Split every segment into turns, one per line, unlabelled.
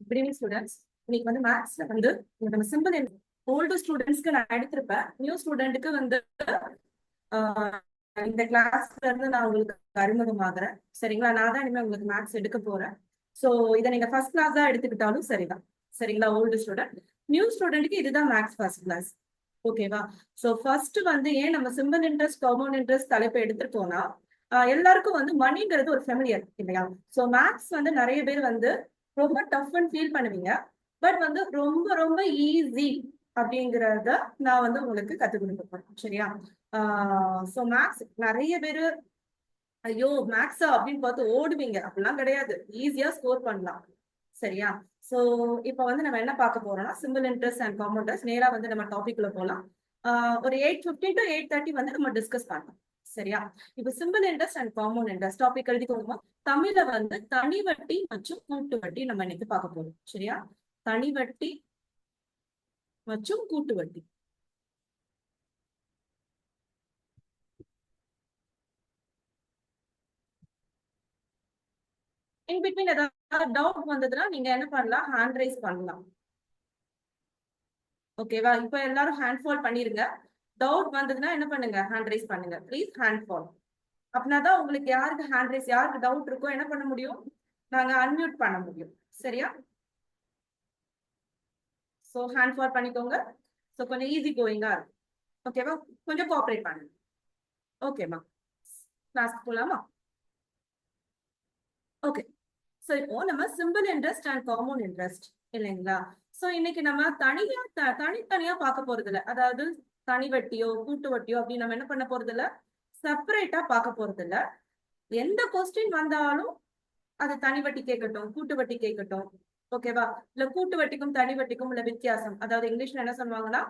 Good evening, students. இன்னைக்கு வந்து மேத்ஸ்ல வந்து நம்ம சிம்பிள் ஓல்டு ஸ்டூடெண்ட்ஸ்க்கு நான் எடுத்திருப்பேன். நியூ ஸ்டூடெண்ட்டுக்கு வந்து இந்த கிளாஸ்ல இருந்து நான் உங்களுக்கு அறிமுகமாகறேன். சரிங்களா? நான் தான் இனிமே உங்களுக்கு மேத்ஸ் எடுக்க போறேன். ஸோ இதை நீங்க ஃபர்ஸ்ட் கிளாஸ் தான் எடுத்துக்கிட்டாலும் சரிதான். சரிங்களா? ஓல்டு ஸ்டூடெண்ட் நியூ ஸ்டூடெண்ட்டுக்கு இதுதான் மேத்ஸ் ஃபர்ஸ்ட் கிளாஸ். ஓகேவா? ஸோ ஃபர்ஸ்ட் வந்து ஏன் நம்ம சிம்பிள் இன்ட்ரெஸ்ட் காம்பவுண்ட் இன்ட்ரெஸ்ட் தலைப்பை எடுத்துட்டோம்னா எல்லாருக்கும் வந்து மணிங்கிறது ஒரு ஃபெமிலியர் இல்லையா? ஸோ மேத்ஸ் வந்து நிறைய பேர் வந்து ரொம்ப டஃப்னு ஃபீல் பண்ணுவீங்க. பட் வந்து ரொம்ப ரொம்ப ஈஸி அப்படிங்கிறத நான் வந்து உங்களுக்கு கற்றுக் கொடுக்க போறேன். சரியா? ஸோ மேத்ஸ் நிறைய பேர் ஐயோ மேத்ஸா அப்படின்னு பார்த்து ஓடுவீங்க. அப்படிலாம் கிடையாது. ஈஸியா ஸ்கோர் பண்ணலாம். சரியா? ஸோ இப்போ வந்து நம்ம என்ன பார்க்க போறோம்னா simple interest and compound interest. நேரா வந்து நம்ம டாபிக் குள்ள போகலாம். ஒரு 8:15 to 8:30 வந்து நம்ம டிஸ்கஸ் பண்ணலாம். சரியா? இப்போ simple interest and compound interest topic எழுதிக்கோங்க. தமிழ்ல வந்து தனி வட்டி மற்றும் கூட்டு வட்டி நம்ம இன்னைக்கு பார்க்க போறோம். சரியா? தனி வட்டி மற்றும் கூட்டு வட்டி. இன் பிட்வீன் ஏதாவது டவுட் வந்ததுன்னா நீங்க என்ன பண்ணலாம், ஹேண்ட் ரைஸ் பண்ணலாம். ஓகேவா? இப்போ எல்லாரும் ஹேண்ட் ஃபால் பண்ணிருங்க. டவுட் வந்ததுன்னா என்ன பண்ணுங்க, ஹேண்ட் ரைஸ் பண்ணுங்க. Please hand fall. அப்படின்னாதான் உங்களுக்கு யாருக்கு ஹேண்ட் ரைஸ், யாருக்கு டவுட் இருக்கோ என்ன பண்ண முடியும், நாங்க அன்மியூட் பண்ண முடியும். சரியா? ஸோ ஹேண்ட் ஃபால் பண்ணிக்கோங்க. ஸோ கொஞ்சம் ஈஸி கோயிங்கா இருக்கும். ஓகேவா? கொஞ்சம் கோஆப்ரேட் பண்ணுங்க. ஓகேமா? கிளாஸ் போலாமா? ஓகே. ஸோ இப்போ நம்ம simple interest and compound interest இல்லைங்களா? ஸோ இன்னைக்கு நம்ம தனித்தனியா பார்க்க போறது இல்லை. அதாவது தனி வட்டியோ கூட்டு வட்டியோ அப்படின்னு நம்ம என்ன பண்ண போறது இல்லை, செப்பரேட்டா பார்க்க போறது இல்லை. எந்த கொஸ்டின் வந்தாலும் அது தனி வட்டி கேட்கட்டும் கூட்டு வட்டி கேட்கட்டும். ஓகேவா? இல்ல கூட்டு வட்டிக்கும் தனி வட்டிக்கும் உள்ள வித்தியாசம், அதாவது இங்கிலீஷ்ல என்ன சொல்லுவாங்கன்னா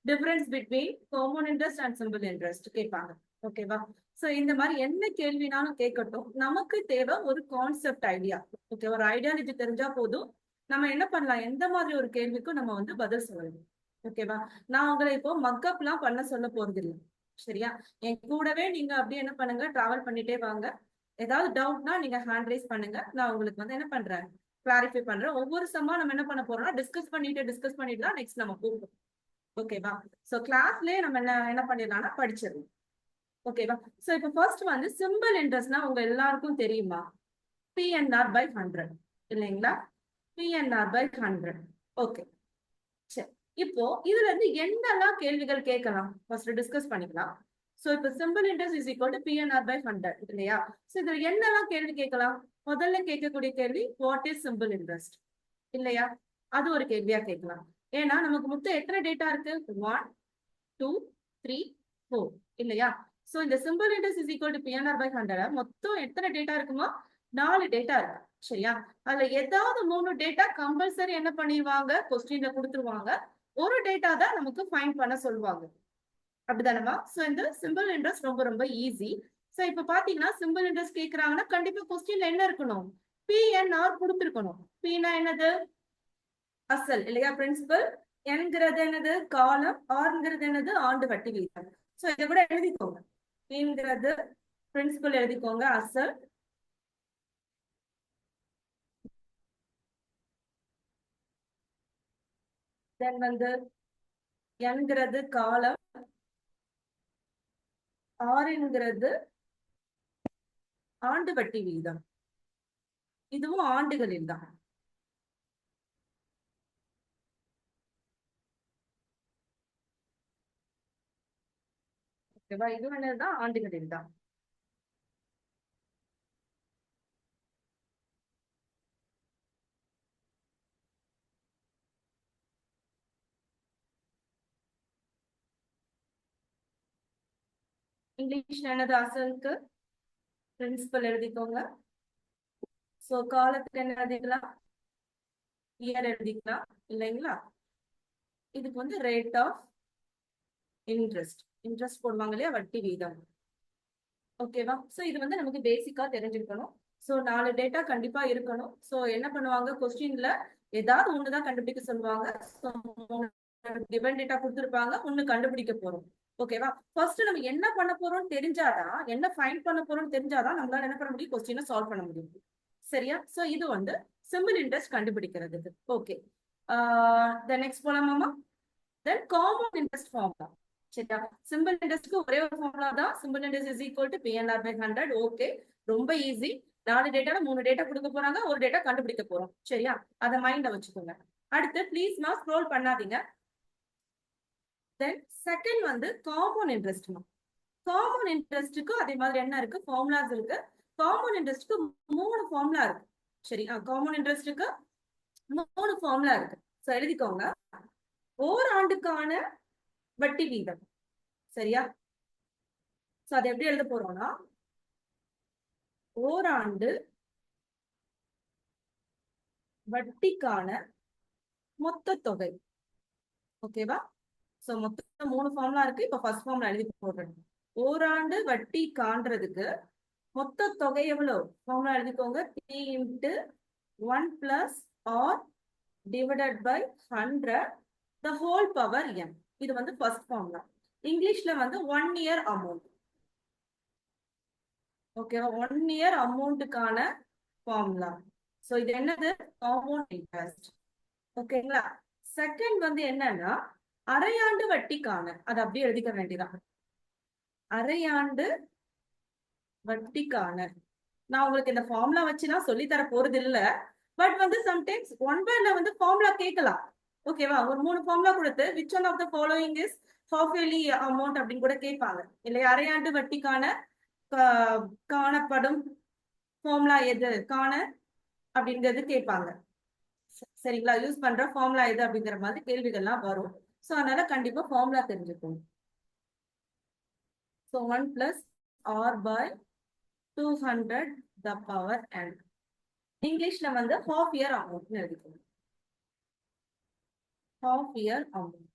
difference between compound interest and simple interest கேட்பாங்க. ஓகேவா? சோ இந்த மாதிரி என்ன கேள்வினாலும் கேட்கட்டும், நமக்கு தேவை ஒரு கான்செப்ட் ஐடியா. ஓகே, ஒரு ஐடியாலஜி தெரிஞ்சா போதும், நம்ம என்ன பண்ணலாம், எந்த மாதிரி ஒரு கேள்விக்கும் நம்ம வந்து பதில் சொல்லணும். ஓகேவா? நான் உங்களை இப்போ மக்கப் எல்லாம் பண்ண சொல்ல போறது இல்லை. சரியா? என் கூடவே நீங்க அப்படியே என்ன பண்ணுங்க, டிராவல் பண்ணிட்டே வாங்க. ஏதாவது டவுட்னா நீங்க ஹேண்ட் ரைஸ் பண்ணுங்க. நான் உங்களுக்கு வந்து என்ன பண்றேன், கிளாரிஃபை பண்றேன். ஒவ்வொரு சம்மா நம்ம என்ன பண்ண போறோம்னா டிஸ்கஸ் பண்ணிட்டு தான் நெக்ஸ்ட் நம்ம போகும். ஓகேவா? சோ கிளாஸ்லயே நம்ம என்ன பண்ணிடலாம்னா படிச்சிடலாம். ஓகேவா? சோ இப்போ ஃபர்ஸ்ட் வந்து சிம்பிள் இன்ட்ரெஸ்ட்னா உங்க எல்லாருக்கும் தெரியுமா? PNR by 100 இல்லைங்களா? PNR by 100. ஓகே, சரி. இப்போ இதுல இருந்து என்னெல்லாம் கேள்விகள் கேட்கலாம் ஃபர்ஸ்ட் டிஸ்கஸ் பண்ணிக்கலாம். சோ இப்போ simple interest is equal to PNR by 100 இல்லையா? சோ இதுல என்னெல்லாம் கேள்வி கேட்கலாம்? முதல்ல கேட்கக்கூடிய கேள்வி வாட் இஸ் சிம்பிள் இன்ட்ரெஸ்ட் இல்லையா? அது ஒரு கேள்வியா கேட்கலாம். ஏன்னா நமக்கு மொத்தம் எத்தனை டேட்டா இருக்கு, 1 2 3 4 இல்லையா? சோ இந்த simple interest is equal to PNR by 100 மொத்தம் எத்தனை டேட்டா இருக்குமா, 4 டேட்டா இருக்கு. சரியா? அதுல ஏதாவது 3 டேட்டா கம்பல்சரி என்ன பண்ணிடுவாங்க, கொஸ்டின்ல கொடுத்துருவாங்க. ஒரு டேட்டா தான் நமக்கு ஃபைண்ட் பண்ண சொல்லுவாங்க. அப்படிதானமா? சோ இந்த சிம்பிள் இன்ட்ரெஸ்ட் ரொம்ப ரொம்ப ஈஸி. சோ இப்ப பாத்தீங்கன்னா சிம்பிள் இன்ட்ரெஸ்ட் கேக்குறாங்கன்னா கண்டிப்பா கொஸ்டின்ல என்ன இருக்கணும், PNR கொடுத்திருக்கணும். Pனா என்னது, அசல் இல்லையா, பிரின்சிபல். என்கிறது என்னது, காலம். ஆர்ங்கிறது என்னது, ஆண்டு வட்டி வீதம். சோ இதை கூட எழுதிக்கோங்க. Pங்கிறது பிரின்சிபல் எழுதிக்கோங்க, அசல். தென் வந்து என்கிறது காலம், ஆறுங்கிறது ஆண்டு வட்டி வீதம். இதுவும் ஆண்டுகளில் தான். ஓகேவா? இது என்னதுதான், ஆண்டுகளில் தான். இங்கிலீஷ்ல என்னது, அசலுக்கு பிரின்சிபல் எழுதிக்கோங்க. சோ காலத்துக்கு என்ன எழுதிக்கலாம், இயர் எழுதிக்கலாம் இல்லைங்களா? இதுக்கு வந்து ரேட் ஆஃப் இன்ட்ரெஸ்ட் போடுவாங்க இல்லையா, வட்டி வீதம். ஓகேவா? சோ இது வந்து நமக்கு பேசிக்கா தெரிஞ்சிருக்கணும். சோ 4 டேட்டா கண்டிப்பா இருக்கணும். சோ என்ன பண்ணுவாங்க, கொஸ்டின்ல ஏதாவது ஒண்ணுதான் கண்டுபிடிக்க சொல்லுவாங்க. டிபெண்ட் டேட்டா கொடுத்துருப்பாங்க, ஒண்ணு கண்டுபிடிக்க போறோம். ஓகேவா? ஃபர்ஸ்ட் நம்ம என்ன பண்ண போறோம் தெரிஞ்சாதான், என்ன ஃபைண்ட் பண்ண போறோம் தெரிஞ்சாதான் நம்மளால என்ன பண்ண முடியும், கொஸ்டினை சால்வ் பண்ண முடியும். சரியா? சோ இது வந்து சிம்பிள் இன்ட்ரெஸ்ட் கண்டுபிடிக்கிறதுக்கு. ஓகே, நெக்ஸ்ட் போலாமாமா? Then common interest formula. சரியா? சிம்பிள் இன்ட்ரெஸ்ட்க்கு ஒரே ஒரு ஃபார்முலா தான். Simple interest is equal to PNR by 100. Okay, ரொம்ப ஈஸி. 4 டேட்டால 3 டேட்டா கொடுக்க போறாங்க, ஒரு டேட்டா கண்டுபிடிக்க போறோம். சரியா? அதை மைண்ட்ல வச்சுக்கோங்க. அடுத்து ப்ளீஸ் நான் ஸ்க்ரோல் பண்ணாதீங்க. தென் செகண்ட் வந்து காமன் இன்ட்ரெஸ்ட். காமன் இன்ட்ரெஸ்ட்டுக்கு அதே மாதிரி என்ன இருக்கு? ஃபார்முலாஸ் இருக்கு. காமன் இன்ட்ரெஸ்ட்க்கு 3 ஃபார்முலா இருக்கு. சரி, காமன் இன்ட்ரெஸ்ட்டுக்கு 3 ஃபார்முலா இருக்கு. சோ எழுதிக்கோங்க. ஓராண்டுக்கான வட்டி வீதம். சரியா? சோ அது எப்படி எழுத போறோம்னா, ஓராண்டு வட்டிக்கான மொத்த தொகை. ஓகேவா? சோ மொத்தம் 3 ஃபார்முலா இருக்கு. இப்ப ஃபர்ஸ்ட் ஃபார்முலா எழுதி போடுறேன். ஓராண்டு வட்டி காண்றதுக்கு மொத்த தொகை எவ்வளவு? ஃபார்முலா எழுதிக்கோங்க. P into 1 plus R divided by 100 the whole power n. இது வந்து ஃபர்ஸ்ட் ஃபார்முலா. இங்கிலீஷ்ல வந்து 1 year அமௌண்ட். ஓகேவா? 1 year அமௌண்ட்டுக்கான ஃபார்முலா. சோ இது என்னது? Compound interest. ஓகேங்களா? செகண்ட் வந்து என்னன்னா, அரையாண்டு வட்டிக்கான, அது அப்படியே எழுதிக்க வேண்டியதான். அரையாண்டு வட்டிக்கான. நான் உங்களுக்கு இந்த ஃபார்முலா வச்சுதான் சொல்லி தர போறது இல்ல. பட் வந்து சம்டைம்ஸ் ஒன் வேர்ட்ல வந்து ஃபார்முலா கேட்கலாம். ஓகேவா? ஒரு 3 ஃபார்முலா கொடுத்து which one of the following is half yearly amount அப்படின்னு கூட கேட்பாங்க. இல்லையா? அரையாண்டு வட்டிக்கான காணப்படும் ஃபார்முலா எது அப்படிங்கிறது கேட்பாங்க. சரிங்களா? யூஸ் பண்ற ஃபார்முலா எது அப்படிங்கிற மாதிரி கேள்விகள்லாம் வரும். சோ அதனால கண்டிப்பா ஃபார்முலா தெரிஞ்சுக்கணும். So 1 plus R by 200 the power n. இங்கிலீஷ்ல வந்து ஹாஃப் இயர் அமௌண்ட் எழுதிக்கணும். Half year amount.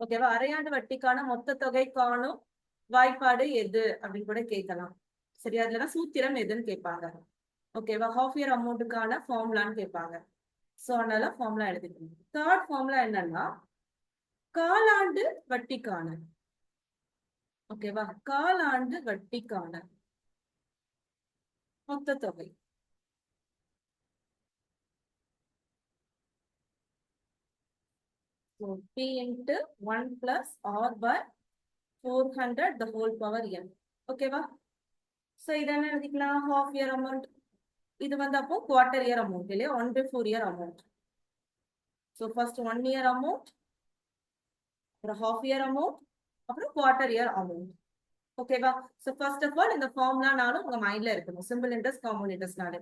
ஓகேவா? அரையாண்டு வட்டிக்கான மொத்த தொகை காணும் வாய்ப்பாடு எது அப்படின்னு கூட கேட்கலாம். சரி, அதுல சூத்திரம் எதுன்னு கேட்பாங்க. ஓகேவா? ஹாஃப் இயர் அமௌண்ட்டுக்கான ஃபார்முலான்னு கேட்பாங்க. சோ அதனால ஃபார்முலா எழுதிக்கணும். தேர்ட் ஃபார்முலா என்னன்னா, காலாண்டு வட்டிக்கான. ஓகேவா? காலாண்டு வட்டிக்கான மொத்த தொகை. So P into 1 plus R by 400 the whole power n. ஓகேவா? சோ இத என்ன எழுதிக்கலாம்? Half year amount. இது வந்து அப்போ குவார்டர் இயர் அமௌண்ட் இல்லையா? 1/4 year amount. So first 1 year amount, அப்புறம் ஹாஃப் இயர் அமௌண்ட், அப்புறம் குவார்டர் இயர் அமௌண்ட். ஓகேவா? சோ ஃபர்ஸ்ட் ஆஃப் ஆல் இந்த ஃபார்முலா நானும் உங்க மைண்ட்ல இருக்கணும். சிம்பிள் இன்ட்ரெஸ்ட், காம்பவுண்ட் இன்ட்ரெஸ்ட் நாலு.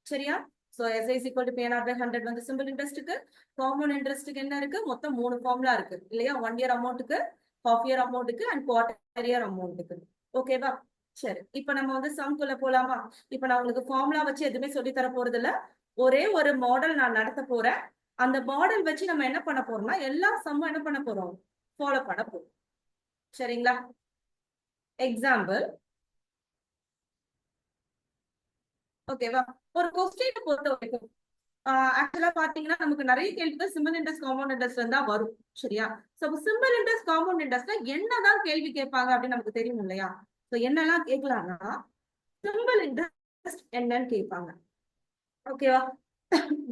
சரியா? So SI is equal to PNR by 100 வந்து சிம்பிள் இன்ட்ரெஸ்ட்க்கு. காம்பவுண்ட் இன்ட்ரெஸ்ட்க்கு என்ன இருக்கு? மொத்தம் 3 ஃபார்முலா இருக்கு இல்லையா? 1 year அமௌண்ட்க்கு, ஹாஃப் இயர் அமௌண்ட்க்கு அண்ட் குவார்டர் இயர் அமௌண்ட்க்கு. ஓகேவா? சரி, இப்ப நம்ம வந்து சம்குள்ள போலாமா? இப்ப நான் உங்களுக்கு ஃபார்முலா வச்சு எதுவுமே சொல்லி தர போறது இல்ல. ஒரே ஒரு மாடல் நான் நடத்த போறேன். அந்த மாடல் வச்சு நம்ம என்ன பண்ண போறோம்னா, எல்லா சம்மும் என்ன பண்ண போறோம்? ஃபாலோ பண்ண போறோம். சரிங்களா? எக்ஸாம்பிள். ஓகேவா? ஒரு கொஸ்டினை பொறுத்த வரைக்கும் ஆக்சுவலா பாத்தீங்கன்னா நமக்கு நிறைய கேள்விகள் சிம்பிள் இன்ட்ரெஸ்ட், காம்பவுண்ட் இன்ட்ரெஸ்ட் தான் வரும். சரியா? சோ சிம்பிள் இன்ட்ரெஸ்ட், காம்பவுண்ட் இன்ட்ரெஸ்ட்ல என்னதான் கேள்வி கேட்பாங்க அப்படின்னு நமக்கு தெரியும் இல்லையா? சோ என்னெல்லாம் கேட்கலாம்னா, சிம்பிள் இன்ட்ரெஸ்ட் என்னன்னு கேட்பாங்க. ஓகேவா?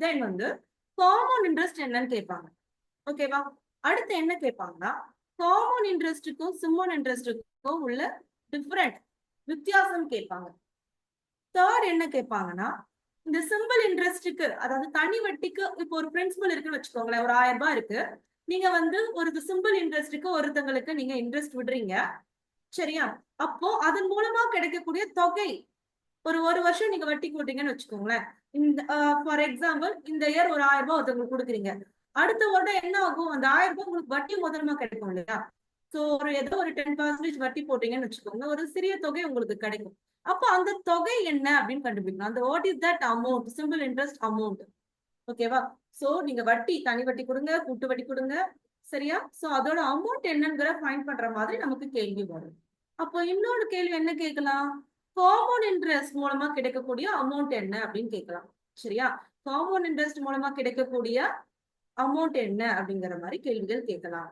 தென் வந்து காமன் இன்ட்ரெஸ்ட் என்னன்னு கேட்பாங்க. ஓகேவா? அடுத்து என்ன கேட்பாங்கன்னா, காமன் இன்ட்ரெஸ்டுக்கும் சிம்பிள் இன்ட்ரெஸ்டுக்கும் உள்ள டிஃபரெண்ட் வித்தியாசம் கேட்பாங்க. தேர்ட் என்ன கேட்பாங்கன்னா, இந்த சிம்பிள் இன்ட்ரெஸ்டுக்கு, அதாவது தனி வட்டிக்கு இப்போ ஒரு பிரின்சிபல் இருக்குன்னு வச்சுக்கோங்களேன். ஒரு 1000 ரூபாய் இருக்கு. நீங்க வந்து ஒரு சிம்பிள் இன்ட்ரெஸ்டுக்கு ஒருத்தங்களுக்கு நீங்க இன்ட்ரெஸ்ட் விடுறீங்க. சரியா? அப்போ அதன் மூலமா கிடைக்கக்கூடிய தொகை, ஒரு வருஷம் நீங்க வட்டி போட்டீங்கன்னு வச்சுக்கோங்களேன். இந்த ஃபார் எக்ஸாம்பிள் இந்த இயர் ஒரு 1000 ரூபாய் ஒருத்தவங்களுக்கு கொடுக்குறீங்க. அடுத்த வருடம் என்ன ஆகும்? அந்த 1000 ரூபாய் உங்களுக்கு வட்டி முதலமா கிடைக்கும் இல்லையா? சோ ஏதோ ஒரு 10% வட்டி போட்டீங்கன்னு வச்சுக்கோங்க, ஒரு சிறிய தொகை உங்களுக்கு கிடைக்கும். அப்ப அந்த தொகை என்ன அப்படின்னு கண்டுபிடிக்கணும். அந்த what is that amount? Simple interest amount. ஓகேவா? சோ நீங்க வட்டி, தனி வட்டி கொடுங்க, கூட்டு வட்டி கொடுங்க. சரியா? சோ அதோட அமௌண்ட் என்னங்கிற ஃபைண்ட் பண்ற மாதிரி நமக்கு கேள்வி வரும். அப்போ இன்னொரு கேள்வி என்ன கேட்கலாம்? காம்பவுண்ட் இன்ட்ரெஸ்ட் மூலமா கிடைக்கக்கூடிய அமௌண்ட் என்ன அப்படின்னு கேட்கலாம். சரியா? காம்பவுண்ட் இன்ட்ரெஸ்ட் மூலமா கிடைக்கக்கூடிய அமௌண்ட் என்ன அப்படிங்கிற மாதிரி கேள்விகள் கேட்கலாம்.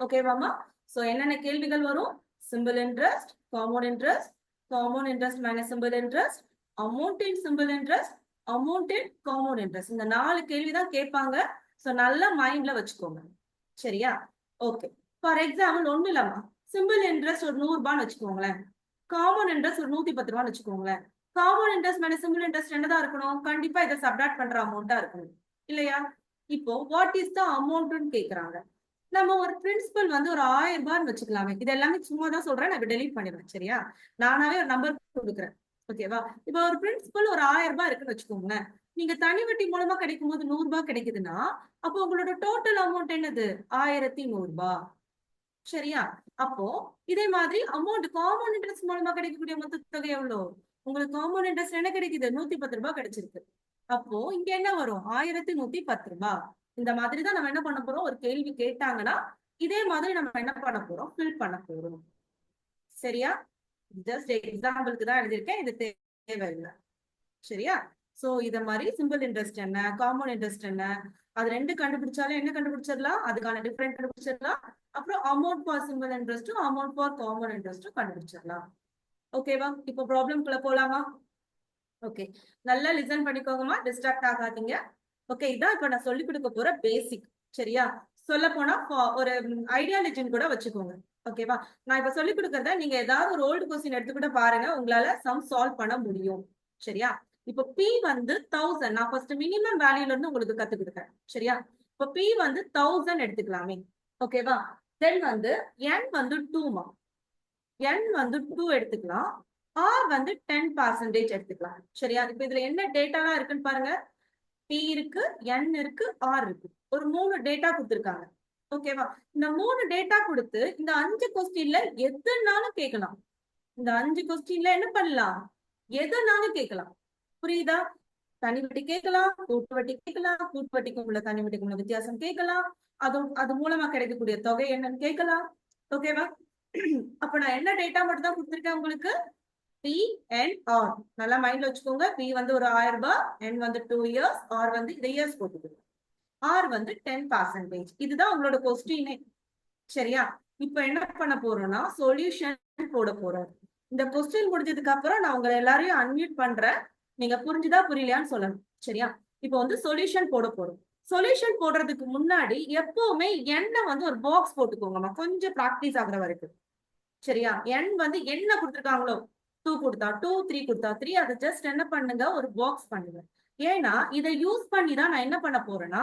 ஓகேவாமா? சோ என்னென்ன கேள்விகள் வரும்? Simple interest, compound interest, compound interest minus simple interest, amount in simple interest, amount in compound interest. இந்த 4 கேள்விதான் கேட்பாங்க. சோ நல்லா மைண்ட்ல வச்சுக்கோங்க. சரியா? ஓகே. ஃபார் எக்ஸாம்பிள் ஒண்ணு இல்லம்மா, சிம்பிள் இன்ட்ரெஸ்ட் ஒரு 100 ரூபான்னு வச்சுக்கோங்களேன். காம்பவுண்ட் இன்ட்ரெஸ்ட் ஒரு 110 ரூபான்னு வச்சுக்கோங்களேன். Compound interest minus simple interest என்னதான் இருக்கணும்? கண்டிப்பா இதை சப்ட்ராக்ட் பண்ற அமௌண்டா இருக்கணும் இல்லையா? இப்போ வாட் இஸ் த அமௌண்ட்னு கேக்குறாங்க. நம்ம ஒரு பிரின்சிபல் வந்து ஒரு 1000 ரூபான்னு வச்சுக்கலாமே. இது எல்லாமே சும்மா தான் சொல்றேன், நான் டெலீட் பண்ணிடுவேன். சரியா? நானாவே ஒரு நம்பர் கொடுக்குறேன். ஓகேவா? இப்போ ஒரு பிரின்சிபல் ஒரு 1000 ரூபாய் இருக்குன்னு வச்சுக்கோங்களேன். நீங்க தனி வட்டி மூலமா கிடைக்கும் போது 100 ரூபாய் கிடைக்குதுன்னா, அப்போ உங்களோட டோட்டல் அமௌண்ட் என்னது? 1100 ரூபாய். சரியா? அப்போ இதே மாதிரி அமௌண்ட் காம்பவுண்ட் இன்ட்ரெஸ்ட் மூலமா கிடைக்கக்கூடிய மொத்த தொகை எவ்வளவு? உங்களுக்கு காம்பவுண்ட் இன்ட்ரெஸ்ட் என்ன கிடைக்குது? 110 ரூபாய் கிடைச்சிருக்கு. அப்போ இங்க என்ன வரும்? 1110 ரூபாய். இந்த மாதிரி தான் நம்ம என்ன பண்ண போறோம்? ஒரு கேள்வி கேட்டாங்கன்னா இதே மாதிரி நம்ம என்ன பண்ண போறோம்? ஃபில் பண்ண போறோம். சரியா? ஜஸ்ட் எக்ஸாம்பிளுக்கு தான் எழுதியிருக்கேன், இது தேவையில்லை. சரியா? சோ இத மாதிரி சிம்பிள் இன்ட்ரெஸ்ட் என்ன, காம்பவுண்ட் இன்ட்ரெஸ்ட் என்ன, அது ரெண்டு கண்டுபிடிச்சாலும் என்ன கண்டுபிடிச்சிடலாம்? அதுக்கான டிஃபரெண்ட் கண்டுபிடிச்சிடலாம். அப்புறம் அமௌண்ட் ஃபார் சிம்பிள் இன்ட்ரெஸ்டும் அமௌண்ட் ஃபார் காம்பவுண்ட் இன்ட்ரெஸ்டும் கண்டுபிடிச்சிடலாம். ஓகேவா? இப்போ ப்ராப்ளம்குள்ள போலாமா? ஓகே, நல்லா லிசன் பண்ணிக்கோங்கம்மா, டிஸ்ட்ராக்ட் ஆகாதீங்க. ஓகே, இதான் இப்ப நான் சொல்லி கொடுக்க போற பேசிக். சரியா? சொல்ல போனா ஒரு ஐடியாலஜின்னு கூட வச்சுக்கோங்க. ஓகேவா? நான் இப்ப சொல்லி கொடுக்கறத நீங்க ஏதாவது ஒரு ஓல்டு கொஸ்டின் எடுத்து கூட பாருங்க, உங்களால சம் சால்வ் பண்ண முடியும். சரியா? இப்போ P வந்து 1000. நான் ஃபர்ஸ்ட் மினிமம் வேல்யூல இருந்து உங்களுக்கு கத்து கொடுக்குறேன். சரியா? இப்போ P வந்து 1000 எடுத்துக்கலாமே. ஓகேவா? தென் வந்து N வந்து 2மா, N வந்து 2 எடுத்துக்கலாம். R வந்து 10% எடுத்துக்கலாம். சரியா? இப்ப இதுல என்ன டேட்டாலாம் இருக்குன்னு பாருங்க. P இருக்கு, N இருக்கு, R இருக்கு. ஒரு 3 டேட்டா கொடுத்திருக்காங்க. ஓகேவா? இந்த 3 டேட்டா கொடுத்து இந்த 5 கொஸ்டின்ல எதுனாலும் கேட்கலாம். இந்த 5 கொஸ்டின்ல என்ன பண்ணலாம்? எதுனாலும் கேட்கலாம். புரியுதா? தனி வட்டி கேட்கலாம், கூட்டு வட்டி கேட்கலாம், கூட்டு வட்டிக்கும் உள்ள தனி வட்டிக்கும் உள்ள வித்தியாசம் கேட்கலாம், அது மூலமா கிடைக்கக்கூடிய தொகை என்னன்னு கேட்கலாம். ஓகேவா? அப்ப நான் என்ன டேட்டா மட்டும் தான் கொடுத்திருக்கேன் உங்களுக்கு? P and R. நல்லா மைண்ட்ல வச்சுக்கோங்க. P வந்து ஒரு 1000 ரூபாய், N வந்து 2 years, R வந்து இந்த இயர்ஸ் போட்டுக்கோங்க. R வந்து 10%. இதுதான் உங்களோட கொஸ்டினே. சரியா? இப்ப என்ன பண்ண போறோம்னா சொல்யூஷன் போட போறோம். இந்த கொஸ்டின் முடிஞ்சதுக்கு அப்புறம் நான் உங்களை எல்லாரையும் அன்மியூட் பண்றேன். நீங்க புரிஞ்சுதா புரியலையான்னு சொல்லணும். சரியா? இப்போ வந்து சொல்யூஷன் போட போறோம். சொல்யூஷன் போடுறதுக்கு முன்னாடி எப்பவுமே என்ன வந்து ஒரு பாக்ஸ் போட்டுக்கோங்கம்மா, கொஞ்சம் பிராக்டிஸ் ஆகுற வரைக்கும். சரியா? N வந்து என்ன கொடுத்துருக்காங்களோ, 2 கொடுத்தா 2, 3 கொடுத்தா 3, அதை ஜஸ்ட் என்ன பண்ணுங்க, ஒரு பாக்ஸ் பண்ணுங்க. ஏன்னா இதை யூஸ் பண்ணி தான் நான் என்ன பண்ண போறேன்னா,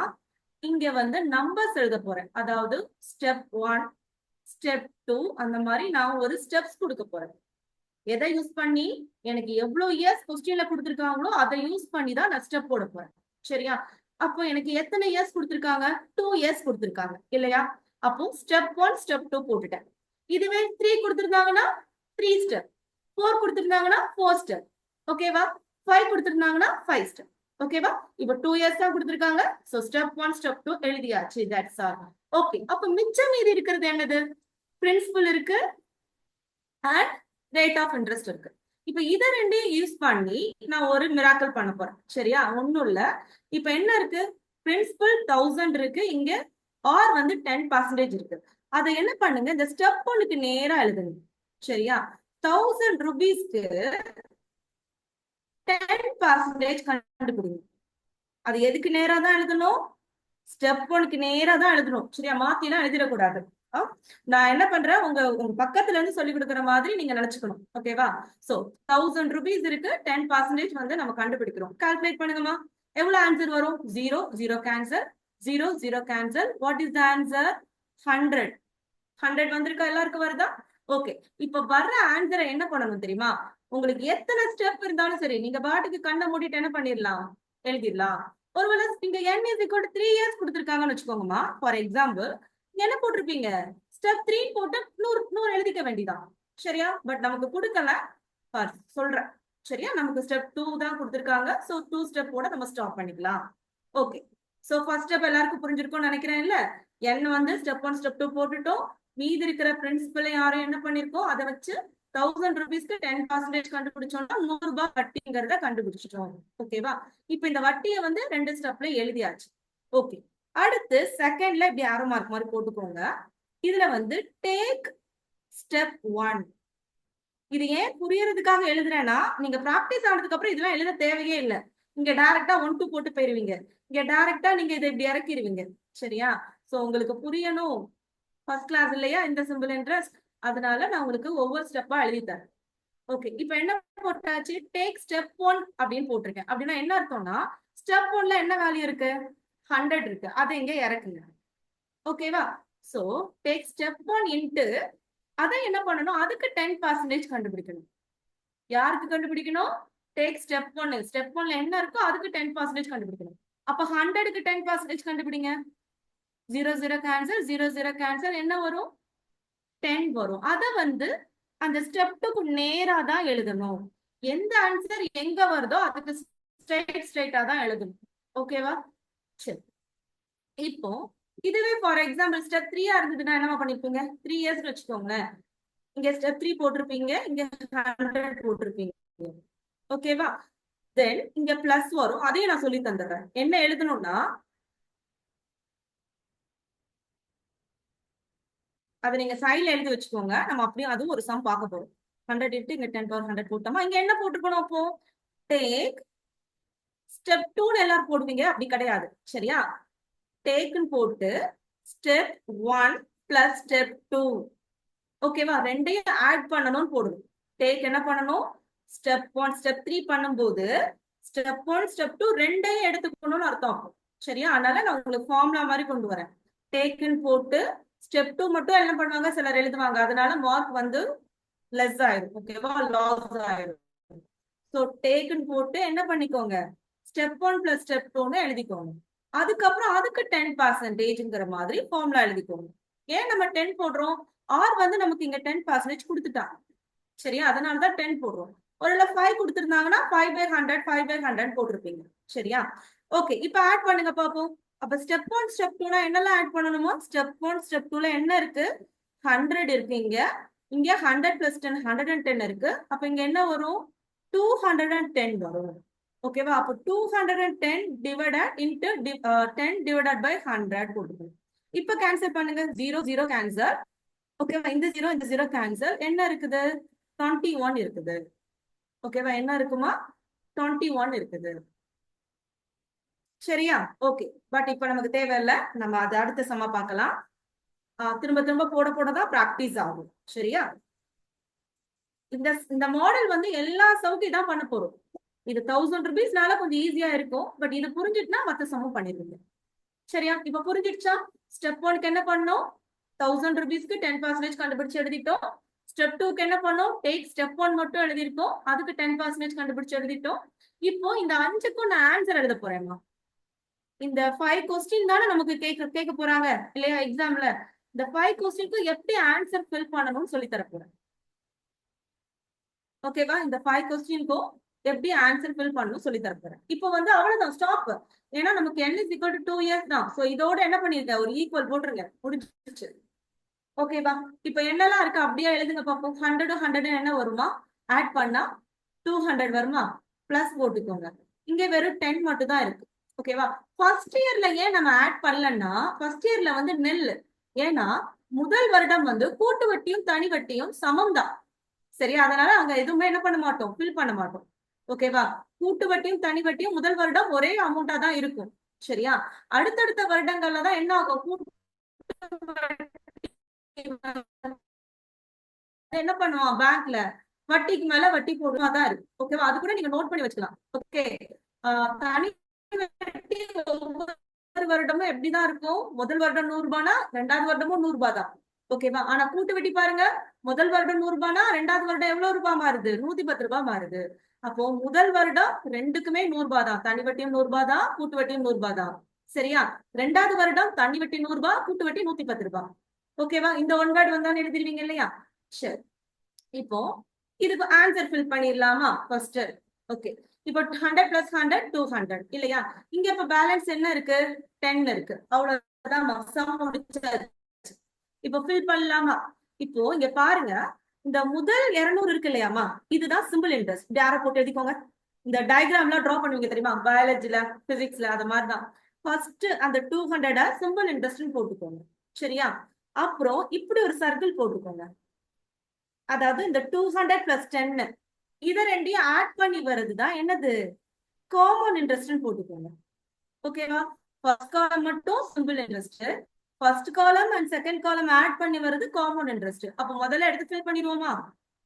இங்க வந்து நம்பர்ஸ் எழுத போறேன். அதாவது ஸ்டெப் 1, ஸ்டெப் 2, அந்த மாதிரி நான் ஒரு ஸ்டெப்ஸ் கொடுக்க போறேன். எதை யூஸ் பண்ணி? எனக்கு எவ்வளவு இயர்ஸ் கொஸ்டின்ல கொடுத்துருக்காங்களோ அதை யூஸ் பண்ணி தான் நான் ஸ்டெப் போட போறேன். சரியா? அப்போ எனக்கு எத்தனை இயர்ஸ் கொடுத்துருக்காங்க? 2 இயர்ஸ் கொடுத்துருக்காங்க இல்லையா? அப்போ ஸ்டெப் 1, ஸ்டெப் 2 போட்டுட்டேன். இதுவே 3 கொடுத்துருந்தாங்கன்னா 3 ஸ்டெப், 4 கொடுத்துருந்தாங்கன்னா 4 ஸ்டெப். ஓகேவா? 5 கொடுத்துருந்தாங்கன்னா 5 ஸ்டெப். ஓகேவா? இப்போ 2 இயர்ஸ் தான் கொடுத்துருக்காங்க. சோ ஸ்டெப் 1, ஸ்டெப் 2 எழுதியாச்சு. That's all. ஓகே, அப்ப மிச்சம் மீதி இருக்கிறது என்னது? பிரின்சிபல் இருக்கு அண்ட் ரேட் ஆஃப் இன்ட்ரெஸ்ட் இருக்கு. இப்ப இத ரெண்டையும் யூஸ் பண்ணி நான் ஒரு மிராக்கிள் பண்ண போறேன். சரியா? ஒண்ணும் இல்ல. இப்ப என்ன இருக்கு? பிரின்சிபல் 1000 இருக்கு, இங்க R வந்து 10% இருக்கு. அதை என்ன பண்ணுங்க, இந்த ஸ்டெப் 1க்கு நேரா எழுதுங்க. சரியா? 1000 ரூபீஸ்க்கு 10% கண்டுபிடிங்க. அது எதுக்கு நேரா தான் எழுதணும்? ஸ்டெப் 1க்கு நேரா தான் எழுதணும். சரியா? மாத்திலாம் எழுதிடக்கூடாது. நான் என்ன பண்றேன், உங்க பக்கத்துல இருந்து சொல்லி கொடுக்குற மாதிரி நீங்க நினைச்சுக்கணும். ஓகேவா? சோ 1000 ரூபீஸ் இருக்கு, 10% வந்து நம்ம கண்டுபிடிக்கிறோம். கால்குலேட் பண்ணுங்கம்மா. எவ்வளவு ஆன்சர் வரும்? 0, 0 cancel, 0, 0 cancel. What is the answer? 100. 100 வந்திருக்கா? எல்லாருக்கும் வருதா? ஓகே, இப்ப வர்ற ஆன்சரை என்ன பண்ணணும் தெரியுமா? உங்களுக்கு எத்தனை ஸ்டெப் இருந்தாலும் சரி, நீங்க பாட்டுக்கு கண்ணை மூடிட்டு என்ன பண்ணிடலாம்? எழுதிடலாம். ஒருவேளை இங்க N is equal to 3 years கொடுத்துருக்காங்கன்னு வச்சுக்கோங்கம்மா. ஃபார் எக்ஸாம்பிள் என்ன போட்டிருப்பீங்க? ஸ்டெப் 3 போட்டு 100 எழுதிக்க வேண்டியதான். சரியா? பட் நமக்கு கொடுக்கல, சொல்றேன். சரியா? நமக்கு ஸ்டெப் 2 தான் கொடுத்துருக்காங்க. சோ 2 ஸ்டெப்போட நம்ம ஸ்டாப் பண்ணிக்கலாம். ஓகே, சோ ஃபர்ஸ்ட் ஸ்டெப் எல்லாருக்கும் புரிஞ்சிருக்கும்னு நினைக்கிறேன் இல்ல? N வந்து ஸ்டெப் 1, ஸ்டெப் 2 போட்டுட்டோம். மீதி இருக்கிற பிரின்சிபலை யாரும் என்ன பண்ணிருக்கோம், அதை வச்சு 1000 ரூபீஸ்க்கு 10% கண்டுபிடிச்சோம்னா 100 ரூபாய் வட்டிங்கிறத கண்டுபிடிச்சிட்டோம். ஓகேவா? இப்ப இந்த வட்டியை வந்து 2 ஸ்டெப்ல எழுதியாச்சு. ஓகே, அடுத்து செகண்ட்ல இப்படி ஆரோ மார்க் மாதிரி போட்டுக்கோங்க. இதுல வந்து டேக் ஸ்டெப் 1. இது ஏன் புரியறதுக்காக எழுதுறேன்னா, நீங்க பிராக்டிஸ் ஆனதுக்கு அப்புறம் இதெல்லாம் எழுத தேவையே இல்லை. இங்க டைரக்டா 1 2 போட்டு போயிருவீங்க. இங்க டைரக்டா நீங்க இதை இப்படி இறக்கிடுவீங்க. சரியா? சோ உங்களுக்கு புரியணும். ஃபர்ஸ்ட் கிளாஸ் இல்லையா இந்த சிம்பிள் இன்ட்ரெஸ்ட், அதனால நான் உங்களுக்கு ஒவ்வொரு ஸ்டெப்பா எழுதி தரேன். ஓகே, இப்போ என்ன போட்டாச்சு? டேக் ஸ்டெப் 1 அப்படின்னு போட்டிருக்கேன். அப்படின்னா என்ன அர்த்தம்னா, ஸ்டெப் 1ல என்ன வேல்யூ இருக்கு? 100 இருக்கு. அதை இங்க இறக்குங்க. ஓகேவா? சோ டேக் ஸ்டெப் 1 இன்ட்டு அதை என்ன பண்ணணும்? அதுக்கு 10% கண்டுபிடிக்கணும். யாருக்கு கண்டுபிடிக்கணும்? Take step 1. ஸ்டெப் 1ல என்ன இருக்கோ அதுக்கு 10% கண்டுபிடிக்கணும். அப்ப 100க்கு 10% கண்டுபிடிங்க. 0 0 கேன்சல், 0 0 கேன்சல், என்ன வரும்? 10 வரும். அத வந்து அந்த ஸ்டெப் 2க்கு நேரா தான் எழுதணும். எந்த ஆன்சர் எங்க வருதோ அதுக்கு ஸ்ட்ரைட்டா தான் எழுதணும். ஓகேவா? சரி, இப்போ இதுவே ஃபார் எக்ஸாம்பிள் ஸ்டெப் 3 இருந்ததுன்னா என்ன பண்ணிருப்பீங்க? 3 இயர்ஸ் வச்சுக்கோங்களேன். இங்க ஸ்டெப் 3 போட்டிருப்பீங்க, இங்க 100 போட்டிருப்பீங்க. ஓகேவா? தென் இங்க பிளஸ் வரும். அதையும் நான் சொல்லி தந்துடுறேன். என்ன எழுதணும்னா, அதை நீங்க சைட்ல எழுதி வச்சுக்கோங்க. நம்ம அப்படியே அதுவும் ஒரு சம் பார்க்க போறோம். 100 இன்ட்டு இங்க 10 பவர் 100 போட்டோமா, இங்க என்ன போட்டுக்கணும்? அப்போ டேக் ஸ்டெப் 2 எல்லாரும் போடுவீங்க, அப்படி கிடையாது. சரியா? டேக்னு போட்டு ஸ்டெப் 1 பிளஸ் ஸ்டெப் 2. ஓகேவா? ரெண்டையும் ஆட் பண்ணணும்னு போடுவோம். டேக் என்ன பண்ணணும்? ஸ்டெப் 1 ஸ்டெப் 3 பண்ணும்போது ஸ்டெப் 1 ஸ்டெப் 2 ரெண்டையும் எடுத்துக்கணும்னு அர்த்தம். சரியா? அதனால நான் உங்களுக்கு ஃபார்முலா மாதிரி கொண்டு வரேன். டேக்னு போட்டு ஸ்டெப் 2 மட்டும் என்ன பண்ணுவாங்க, சிலர் எழுதுவாங்க. அதனால மார்க் வந்து லெஸ் ஆயிடும். ஓகேவா? லாஸ் ஆயிடும். ஸோ டேக்னு போட்டு என்ன பண்ணிக்கோங்க, ஸ்டெப் 1 பிளஸ் ஸ்டெப் 2ன்னு எழுதிக்கோங்க. அதுக்கப்புறம் அதுக்கு 10%ங்கிற மாதிரி ஃபார்முலா எழுதிக்கோங்க. ஏன் நம்ம 10 போடுறோம்? ஆர் வந்து நமக்கு இங்க 10% கொடுத்துட்டாங்க. சரியா? அதனாலதான் 10 போடுறோம். ஒருவேளை 5 கொடுத்துருந்தாங்கன்னா 5/100 5/100 போட்டிருப்பீங்க. சரியா? ஓகே, இப்ப ஆட் பண்ணுங்க பாப்போம். அப்ப ஸ்டெப் 1 ஸ்டெப் 2னா என்னெல்லாம் ஆட் பண்ணணுமோ, ஸ்டெப் 1 ஸ்டெப் 2ல என்ன இருக்கு? 100 இருக்கு. இங்க இங்க 100 பிளஸ் 10 110 இருக்கு. அப்ப இங்க என்ன வரும்? 210 வரும். ஓகேவா? அப்போ 210 டிவைடட் இன்டு 10 டிவைடட் பை 100 போட்டுக்கணும். இப்ப கேன்சல் பண்ணுங்க. 0 0 கேன்சல். ஓகேவா? இந்த 0 இந்த 0 கேன்சல். என்ன இருக்குது? 21 இருக்குது. ஓகேவா? என்ன இருக்குமா? 21 இருக்குது. சரியா? ஓகே, பட் இப்ப நமக்கு தேவையில்லை. நம்ம அதை அடுத்த சம பார்க்கலாம். திரும்ப திரும்ப போட போடதான் பிராக்டிஸ் ஆகும். சரியா? இந்த மாடல் வந்து எல்லா சவுக்கையும் தான் பண்ண போறோம். இது 1000 rupeesனால கொஞ்சம் ஈஸியா இருக்கும். பட் இது புரிஞ்சிட்டுனா மத்த சமம் பண்ணிருவீங்க. சரியா? இப்ப புரிஞ்சிடுச்சா? ஸ்டெப் 1க்கு என்ன பண்ணோம்? 1000 rupeesக்கு 10% கண்டுபிடிச்சு எழுதிட்டோம். ஸ்டெப் 2க்கு என்ன பண்ணோம்? டேக் ஸ்டெப் 1 மட்டும் எழுதிருக்கோம். அதுக்கு 10% கண்டுபிடிச்சு எழுதிட்டோம். இப்போ இந்த 5க்கும் நான் ஆன்சர் எழுத போறேன்மா. இந்த 5 கொஸ்டின் தானே நமக்கு கேட்க போறாங்க இல்லையா எக்ஸாம்ல? இந்த 5 கொஸ்டினுக்கு எப்படி ஆன்சர் ஃபில் பண்ணணும்னு சொல்லி தர போறேன். ஓகேவா? இந்த 5 கொஸ்டினுக்கும் எப்படி ஆன்சர் ஃபில் பண்ணணும் சொல்லி தர போறேன். இப்போ வந்து அவ்வளவுதான், ஸ்டாப். ஏன்னா நமக்கு n is equal to 2 years தான். சோ இதோட என்ன பண்ணிருக்கேன்? ஒரு ஈக்குவல் போட்டுருங்க, முடிஞ்சிருச்சு. ஓகேவா? இப்போ என்னெல்லாம் இருக்கு அப்படியே எழுதுங்க பார்ப்போம். 100 100 என்ன வருமா? ஆட் பண்ணா 200 வருமா? பிளஸ் போட்டுக்கோங்க. இங்க வெறும் 10 மட்டும் தான் இருக்கு. ஓகேவா? ஃபர்ஸ்ட் இயர்ல ஏன் நம்ம ஆட் பண்ணலன்னா, ஃபர்ஸ்ட் இயர்ல வந்து நெல். ஏன்னா முதல் வருடம் வந்து கூட்டு வட்டியும் தனி வட்டியும் சமம் தான். சரியா? அதனால அங்க எதுவுமே என்ன பண்ண மாட்டோம், ஃபில் பண்ண மாட்டோம். ஓகேவா? கூட்டு வட்டியும் தனி வட்டியும் முதல் வருடம் ஒரே அமௌண்டா தான் இருக்கும். சரியா? அடுத்தடுத்த வருடங்கள்ல தான் என்ன ஆகும், கூட்டு என்ன பண்ணுவான், பேங்க்ல வட்டிக்கு மேல வட்டி போடுவாதான் இருக்கு. ஓகேவா? அது கூட நீங்க நோட் பண்ணி வச்சுக்கலாம். ஓகே, தனி வட்டி ஒவ்வொரு வருடமும் எப்படிதான் இருக்கும்? முதல் வருடம் 100 ரூபாய்னா ரெண்டாவது வருடமும் 100 ரூபாய் தான். ஓகேவா? ஆனா கூட்டு வட்டி பாருங்க, முதல் வருடம் 100 ரூபாய்னா ரெண்டாவது வருடம் எவ்வளவு ரூபாய் மாறுது? 110 ரூபாய் மாறுது. அப்போ முதல் வருடம் ரெண்டுக்குமே 100 ரூபாய் தான். தனி வட்டியும் 100 ரூபாய் தான், கூட்டு வட்டியும் 100 ரூபாய் தான். சரியா? ரெண்டாவது வருடம் தனி வட்டி 100 ரூபாய், கூட்டு வட்டி 110 ரூபாய். ஓகேவா? இந்த ஒன் வேர்ட் வந்தான்னு எழுதிருவீங்க இல்லையா? சரி, இப்போ இதுக்கு ஆன்சர் ஃபில் பண்ணிடலாமா? ஃபர்ஸ்ட் ஓகே, இப்போ 100 பிளஸ் 100 200 இல்லையா? இங்க இப்ப பேலன்ஸ் என்ன இருக்கு? 10 இருக்கு. அவ்வளவுதான், சம் முடிச்சாச்சு. இப்போ ஃபில் பண்ணலாமா? இப்போ இங்க பாருங்க, இந்த முதல் 200 இருக்கு இல்லையாமா, இதுதான் சிம்பிள் இன்ட்ரெஸ்ட். யாரை போட்டு எழுதிக்கோங்க. இந்த டயக்ராம்லாம் டிரா பண்ணுவீங்க தெரியுமா, பயாலஜில பிசிக்ஸ்ல, அது மாதிரிதான். ஃபர்ஸ்ட் அந்த 200 சிம்பிள் இன்ட்ரெஸ்ட் போட்டுக்கோங்க. சரியா? அப்புறம் இப்படி ஒரு சர்க்கிள் போட்டுக்கோங்க. அதாவது இந்த 200 பிளஸ் 10 இத ரெண்டையும் ஆட் பண்ணி வருதுதான் என்னது காமன் இன்ட்ரெஸ்ட் போட்டுக்கோங்க. ஓகேவா? ஃபர்ஸ்ட் காலம் மட்டும் சிம்பிள் இன்ட்ரெஸ்ட், ஃபர்ஸ்ட் காலம் அண்ட் செகண்ட் காலம் ஆட் பண்ணி வருது காமன் இன்ட்ரெஸ்ட். அப்ப முதல்ல எடுத்து ஃபில் பண்ணிடுவோமா?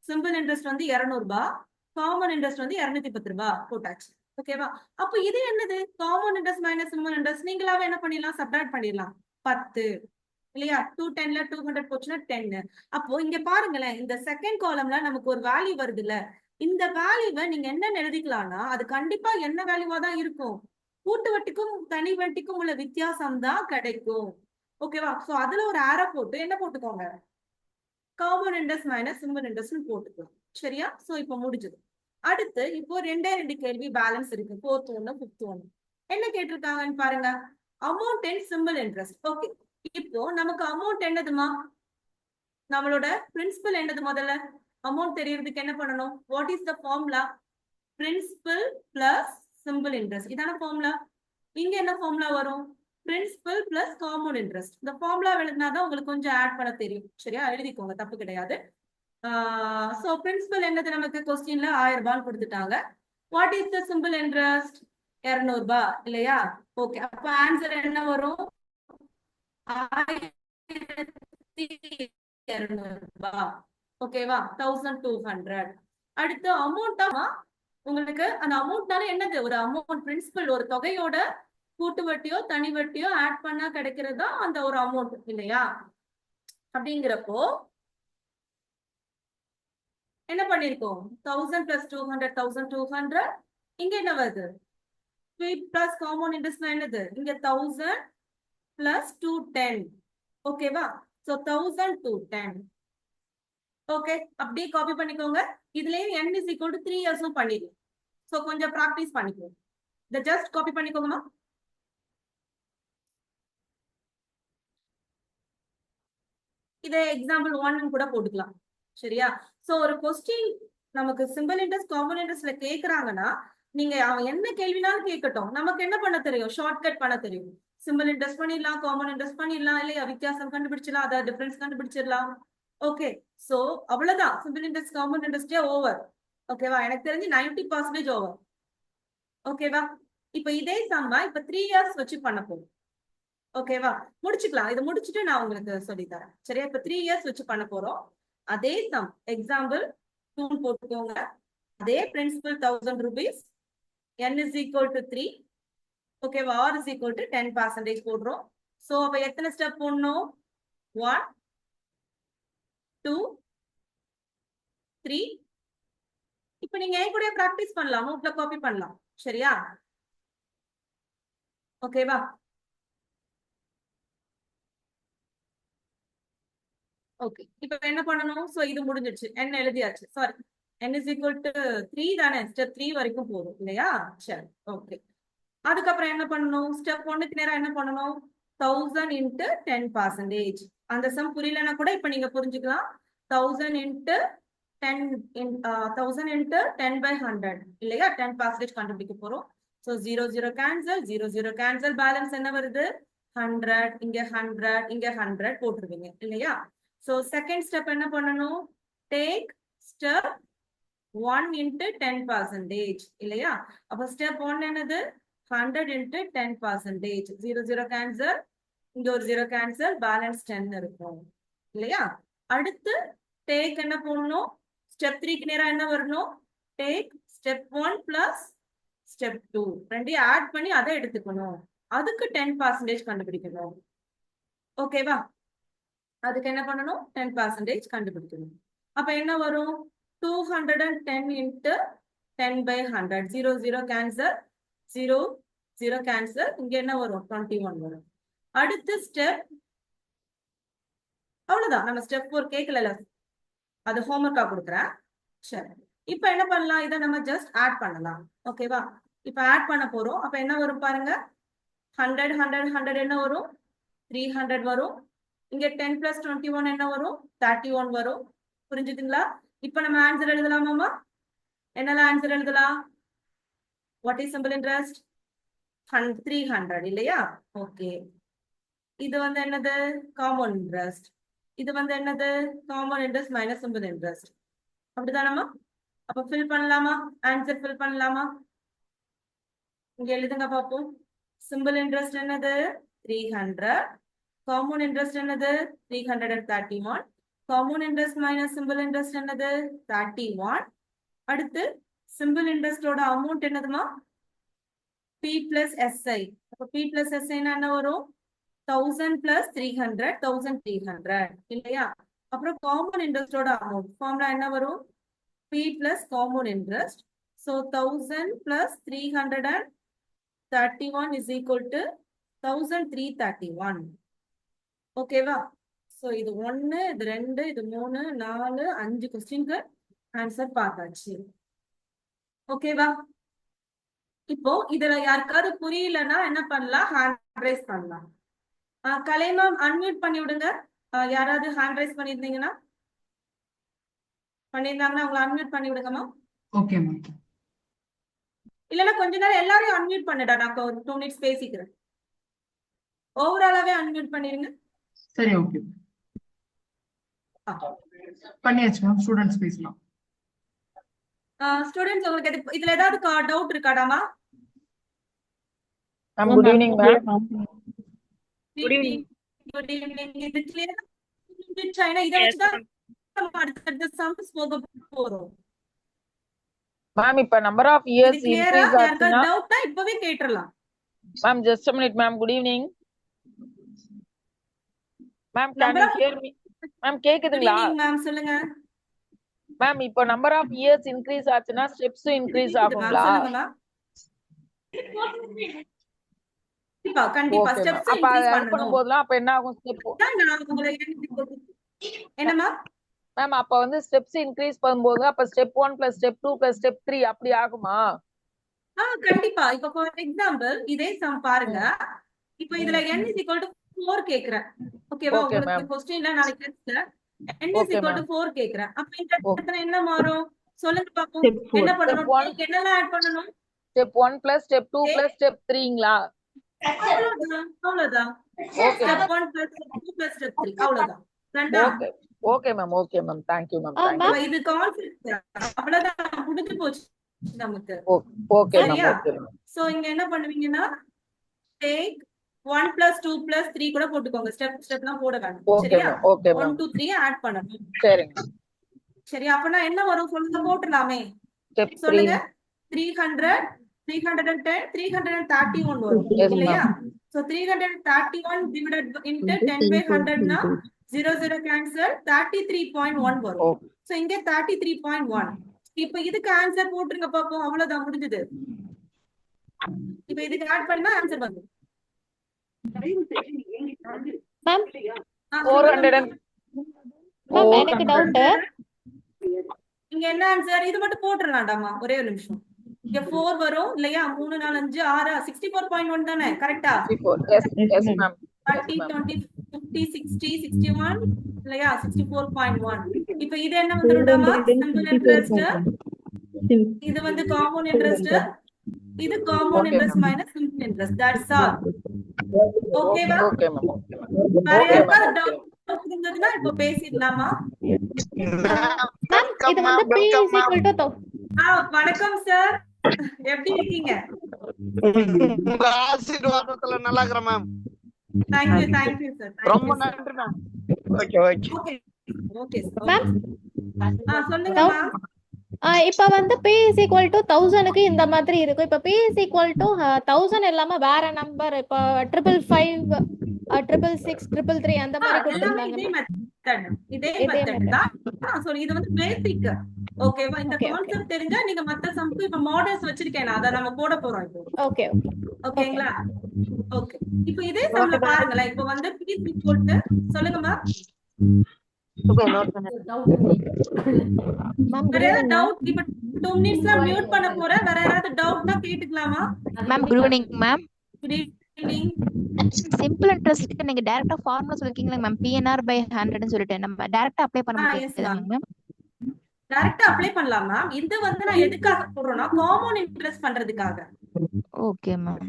சிம்பிள் இன்ட்ரெஸ்ட் வந்து 200 ரூபாய், காமன் இன்ட்ரெஸ்ட் வந்து 210 ரூபாய் போட்டாச்சு. ஓகேவா? அப்ப இது என்னது common interest minus simple interest நீங்களாவே என்ன பண்ணிடலாம், சப்ட்ராக்ட் பண்ணிடலாம். 10 இல்லையா? 210ல 200 போச்சுன்னா 10. அப்போ இங்க பாருங்களேன், இந்த செகண்ட் காலம்ல நமக்கு ஒரு வேல்யூ வருது இல்ல, இந்த வேல்யூவை நீங்க என்ன எழுதிக்கலாம்னா அது கண்டிப்பா என்ன வேல்யூவா தான் இருக்கும், கூட்டு வட்டிக்கும் தனி வட்டிக்கும் உள்ள வித்தியாசம் தான் கிடைக்கும். ஓகேவா? சோ அதுல ஒரு ஆரோ போட்டு என்ன போட்டுக்கோங்க, common interest minus simple interest போட்டுக்கலாம். சரியா? சோ இப்போ முடிஞ்சது. அடுத்து இப்போ ரெண்டே ரெண்டு கேள்வி பேலன்ஸ் இருக்கு, 4th ஒன்னு 5th ஒன்னு. என்ன கேட்டிருக்காங்கன்னு பாருங்க, amount and simple interest. Okay, இப்போ நமக்கு அமௌண்ட் என்னதுமா, நம்மளோட பிரின்சிபல் என்னது, முதல்ல அமௌண்ட் தெரியறதுக்கு என்ன பண்ணணும், what is the formula, principal plus simple interest, இதான ஃபார்முலா. இங்க என்ன ஃபார்முலா வரும், பிரின்சிபல் பிளஸ் காமன் இன்ட்ரெஸ்ட். இந்த ஃபார்முலா எழுதினாதான் உங்களுக்கு கொஞ்சம் ஆட் பண்ண தெரியும். சரியா? எழுதிக்கோங்க, தப்பு கிடையாது. சோ பிரின்சிபல் என்னது, நமக்கு கொஸ்டின்ல 1000 ரூபாய் கொடுத்துட்டாங்க. What is the simple interest, 200 ரூபாய் இல்லையா? ஓகே, அப்ப ஆன்சர் என்ன வரும், 1200 ரூபாய். ஓகேவா? 1200. அடுத்து அமௌண்டா, உங்களுக்கு அந்த அமௌண்ட்னால என்னது, ஒரு அமௌண்ட் பிரின்சிபல் ஒரு தொகையோட கூட்டு வட்டியோ தனி வட்டியோ ஆட் பண்ணா கிடைக்கிறது தான் அந்த ஒரு அமௌண்ட் இல்லையா? அப்படிங்கிறப்போ என்ன பண்ணிருக்கோம், 1000 பிளஸ் 200 1200. இங்க என்ன வருது, பிளஸ் காமன் இன்ட்ரெஸ்ட் என்னது, இங்க 1000 பிளஸ் 210. ஓகேவா? சோ 1210. ஓகே, அப்படியே காப்பி பண்ணிக்கோங்க. இதுலயும் n is equal to 3 years பண்ணிடுங்க. சோ கொஞ்சம் பிராக்டிஸ் பண்ணிக்கோங்க. இத ஜஸ்ட் காப்பி பண்ணிக்கோங்கம்மா. இதை எக்ஸாம்பிள் 1 கூட போட்டுக்கலாம். சரியா? சோ ஒரு கொஸ்டின் நமக்கு சிம்பிள் இன்ட்ரெஸ்ட் காமன் இன்ட்ரெஸ்ட்ல கேக்குறாங்கன்னா, நீங்க அவன் என்ன கேள்வினாலும் கேட்கட்டும், நமக்கு என்ன பண்ண தெரியும், ஷார்ட்கட் பண்ண தெரியும். சிம்பிள் இன்ட்ரெஸ்ட் பண்ணிடலாம், காமன் இன்ட்ரெஸ்ட் பண்ணிடலாம், இல்லையா வித்தியாசம் கண்டுபிடிச்சிடலாம், அதாவது டிஃபரன்ஸ் கண்டுபிடிச்சிடலாம். ஓகே, சோ அவ்வளவுதான், சிம்பிள் இன்ட்ரெஸ்ட் காமன் இன்ட்ரெஸ்டே ஓவர். ஓகேவா? எனக்கு தெரிஞ்சு 90% ஓவர். ஓகேவா? இப்ப இதே சம்மா இப்ப 3 years வச்சு பண்ண போகும். ஓகேவா? முடிச்சுக்கலாம், இதை முடிச்சுட்டு நான் உங்களுக்கு சொல்லி தரேன். சரியா? இப்ப 3 years வச்சு பண்ண போறோம். அதே சம் எக்ஸாம்பிள் 2 போட்டுக்கோங்க. அதே principal 1000 rupees, n is equal to 3. ஓகேவா? r is equal to 10% போடுறோம். சோ அப்ப எத்தனை ஸ்டெப் போடணும், 1 2 3. இப்ப நீங்க என் கூட பிராக்டிஸ் பண்ணலாம், நோட்ல காப்பி பண்ணலாம். சரியா? ஓகேவா? ஓகே, இப்ப என்ன பண்ணணும், சோ இது முடிஞ்சிடுச்சு, n எழுதியாச்சு. Sorry, n is equal to 3 தானே, ஸ்டெப் 3 வரைக்கும் போதும் இல்லையா? சரி, ஓகே. அதுக்கப்புறம் என்ன பண்ணணும், ஸ்டெப் 1க்கு நேரா என்ன பண்ணணும், 1000 into 10%. அந்த சம் புரியலன்னா கூட இப்ப நீங்க புரிஞ்சுக்கலாம். 1000 into 10 1000 into 10/100 இல்லையா? 10% கண்டுபிடிக்க போறோம். சோ 0 0 கேன்சல், 0 0 கேன்சல், பேலன்ஸ் என்ன வருது, 100. இங்க 100, இங்க 100 போட்டுருவீங்க இல்லையா? சோ செகண்ட் ஸ்டெப் என்ன பண்ணணும், டேக் ஸ்டெப் 1 into 10% இல்லையா? அப்ப ஸ்டெப் 1 என்னது, 100 into 10%. 0 0 கேன்சல், இங்க ஒரு 0 கேன்சல், பேலன்ஸ் 10 இருக்கும் இல்லையா? அடுத்து டேக் என்ன போடணும், ஸ்டெப் 3க்கு நேரா என்ன வரணும், டேக் ஸ்டெப் 1 பிளஸ் ஸ்டெப் 2 ரெண்டையும் ஆட் பண்ணி அதை எடுத்துக்கணும். அதுக்கு 10% கண்டுபிடிக்கணும். ஓகேவா? அதுக்கு என்ன பண்ணணும், 10% கண்டுபிடிக்கணும். அப்ப என்ன வரும், 210 into 10/100. 0 0 கேன்சல், 0 0 கேன்சல், இங்க என்ன வரும், 21 வரும். அடுத்து ஸ்டெப், அவ்வளவுதான். நம்ம ஸ்டெப் 4 கேட்கல, அது ஹோம்ஒர்க்கா கொடுக்குறேன். சரி, இப்ப என்ன பண்ணலாம், இதை நம்ம ஜஸ்ட் ஆட் பண்ணலாம். ஓகேவா? இப்ப ஆட் பண்ண போறோம். அப்ப என்ன வரும் பாருங்க, 100 100 100 என்ன வரும், 300 வரும். இங்க 10 plus 21 என்ன வரும், 31 வரும். புரிஞ்சுதுங்களா? இப்ப நம்ம ஆன்சர் எழுதலாமாமா? என்னெல்லாம் ஆன்சர் எழுதலாம், வாட் இஸ் சிம்பிள் இன்ட்ரெஸ்ட், 300 இல்லையா? ஓகே, இது வந்து என்னது, காமன் இன்ட்ரெஸ்ட். இது வந்து என்னது common interest minus simple interest. அப்படிதானமா? அப்ப ஃபில் பண்ணலாமா? ஆன்சர் ஃபில் பண்ணலாமா? இங்க எழுதுங்க பாப்போம். சிம்பிள் இன்ட்ரெஸ்ட் என்னது 300. காமன் இன்ட்ரெஸ்ட் என்னது 331. Common interest minus simple interest என்னது 31. அடுத்து சிம்பிள் இன்ட்ரெஸ்டோட அமௌண்ட் என்னதுமா P plus SI. அப்ப P plus SI என்ன வரும் 1000 plus 300 1300 இல்லையா? அப்புறம் காமன் இன்ட்ரெஸ்டோட அமௌண்ட் ஃபார்முலா என்ன வரும் P plus common interest. So 1000 plus 331 is equal to 1331. ஓகேவா? சோ இது 1 இது 2 இது 3 4 5 क्वेश्चनக்கு ஆன்சர் பார்த்தாச்சு. ஓகேவா? இப்போ இதுல யாருக்காவது புரியலன்னா என்ன பண்ணலாம்? ஹேண்ட் ரைஸ் பண்ணலாம். கலைமாம் அன்மியூட் பண்ணி விடுங்க. யாராவது ஹேண்ட் ரைஸ் பண்ணிருந்தீங்கன்னா உங்களை அன்மியூட் பண்ணி விடுங்கம்மா.
Okay ma'am.
இல்லன்னா கொஞ்ச நேரம் எல்லாரையும் அன்மியூட் பண்ணிடா. நான் ஒரு 2 மினிட்ஸ் பேசிக்கிறேன். ஓவராலாவே அன்மியூட் பண்ணிருங்க.
சரி ஓகே. பண்ணியாச்சு மேம். ஸ்டூடண்ட்ஸ் பேசலாம்.
ஸ்டூடண்ட்ஸ் உங்களுக்கு இதுல ஏதாவது டவுட் இருக்காடாமா?
Ma'am good evening ma'am.
Good evening. Good evening. இது கிளியரா சைனா இத வச்சு தான் நம்ம அடுத்த சம்ஸ் போக போறோம்.
மேம் இப்ப நம்பர் ஆஃப் இயர்ஸ் இன்கிரீஸ் ஆச்சுனா
டவுட்டா இப்பவே கேட்றலாம்.
Ma'am just a minute ma'am. Good evening ma'am. Can you hear me ma'am? கேக்குதுங்களா
மேம்? சொல்லுங்க
மேம். இப்போ நம்பர் ஆஃப் இயர்ஸ் இன்கிரீஸ் ஆச்சுனா ஸ்டெப்ஸ் இன்கிரீஸ் ஆகுங்களா?
சொல்லுங்கமா. கண்டிப்பா ஸ்டெப்ஸ் இன்கிரீஸ்
பண்ணும்போதெல்லாம் அப்ப என்ன ஆகும் ஸ்டெப்?
என்னமா
மேம் அப்ப வந்து ஸ்டெப்ஸ் இன்கிரீஸ் பண்ணும்போது அப்ப ஸ்டெப் 1 + ஸ்டெப் 2 + ஸ்டெப் 3 அப்படி ஆகுமா?
கண்டிப்பா. இப்ப ஃபார் எக்ஸாம்பிள் இதே சம் பாருங்க. இப்போ இதுல n = 4 கேக்குறேன். ஓகேவா? உங்களுக்கு क्वेश्चनல நாளைக்கு டெஸ்ட்ல n = 4 கேக்குறேன். அப்ப இந்த இடத்துல என்ன மாறும் சொல்லுங்க பாப்போம். என்ன பண்ணனும்? என்னெல்லாம் ஆட் பண்ணனும்?
ஸ்டெப் 1 + ஸ்டெப் 2 + ஸ்டெப் 3ங்களா?
அவ்வளவுதான். ஸ்டெப் 1 + ஸ்டெப் 2 + ஸ்டெப் 3 அவ்வளவுதான்.
Okay okay ma'am. Okay ma'am. Thank you ma'am. Thank you.
இது கான்செப்ட் அவ்வளவுதான். முடிஞ்சு போச்சு நமக்கு.
Okay ma'am. Okay ma'am.
So இங்க என்ன பண்ணுவீங்கன்னா டேக் 1 + 2 + 3 கூட போட்டுக்கோங்க. ஸ்டெப்லாம் போட வேண்டாம். சரியா?
Okay ma'am.
1 2 3 ஆட் பண்ணனும்.
சரிங்க.
சரி அப்பனா என்ன வரும் சொல்லுங்க போட்டுலாமே.
ஸ்டெப்
சொல்லுங்க 300 310 331 வரும் இல்லையா? சோ 331 divided into 10/100 னா 00 cancel 33.1 வரும். சோ இங்க 33.1. இப்போ இதுக்கு ஆன்சர் போட்டுருங்க பாப்போம். அவ்வளவுதான் முடிஞ்சது. இப்போ இதுக்கு ஆட் பண்ணா ஆன்சர் வந்துரும்.
மேம்
400
மேம் எனக்கு டவுட்.
இங்க என்ன ஆன்சர்? இது மட்டும் போட்டுறலாம்டாமா. ஒரே ஒரு நிமிஷம். இங்க 4 வரும் இல்லையா? 3 4 5 6 64.1 தானே? கரெக்ட்டா?
64. Yes ma'am.
30 20 50 60 61 இல்லையா? 64.1. இப்போ இது என்ன வந்துரும்டாமா? Simple interest. இது வந்து காம்பவுண்ட் இன்ட்ரெஸ்ட். இது compound interest minus simple interest. That's all. ஓகேவா?
Okay ma'am.
வேற யாருக்காவது டவுட் இருந்ததுன்னா இப்போ பேசிடலாமா?
மேம் இது வந்து p =
வணக்கம் சார். எப்படி இருக்கீங்க?
உங்க ஆசீர்வாதத்துல நல்லா இருக்கறேன் மேம்.
Thank you sir.
ரொம்ப நன்றி மேம். ஓகே
மேம்
சொல்லுங்க மேம்.
இப்ப வந்து p = 1000க்கு இந்த மாதிரி இருக்கு. இப்ப p = 1000 இல்லாம வேற நம்பர் இப்ப 555 666 333 அந்த மாதிரி கொடுத்திருந்தாங்க.
இதே மெத்தட் தான். சோ இது வந்து பேசிக். ஓகேவா? இந்த கான்செப்ட் தெரிஞ்சா நீங்க மத்த சம்க்கு இப்ப மாடல்ஸ் வச்சிருக்கேன். அத நம்ம போட போறோம் இப்போ.
ஓகே
ஓகேங்களா? ஓகே. இப்போ இதே சம்ல பாருங்களே. இப்போ வந்து p = சொல்லுங்க மேம். வேற ஏதாவது டவுட்? இப்ப 2 மினிட்ஸ்ல மியூட் பண்ண போறேன். வேற ஏதாவது டவுட்னா கேட்டுக்கலாமா?
Ma'am good evening ma'am.
Good evening.
Simple இன்ட்ரெஸ்ட்க்கு நீங்க டைரக்டா ஃபார்முலா சொல்லிருக்கீங்களா மேம்? PNR/100 ன்னு சொல்லிட்டு நம்ம டைரக்டா அப்ளை பண்ண முடியாது மேம்.
டைரக்டா அப்ளை பண்ணலாம் மேம். இது வந்து நான் எதுக்காக போடுறேன்னா காம்பவுண்ட் இன்ட்ரெஸ்ட் பண்றதுக்காக.
Okay ma'am.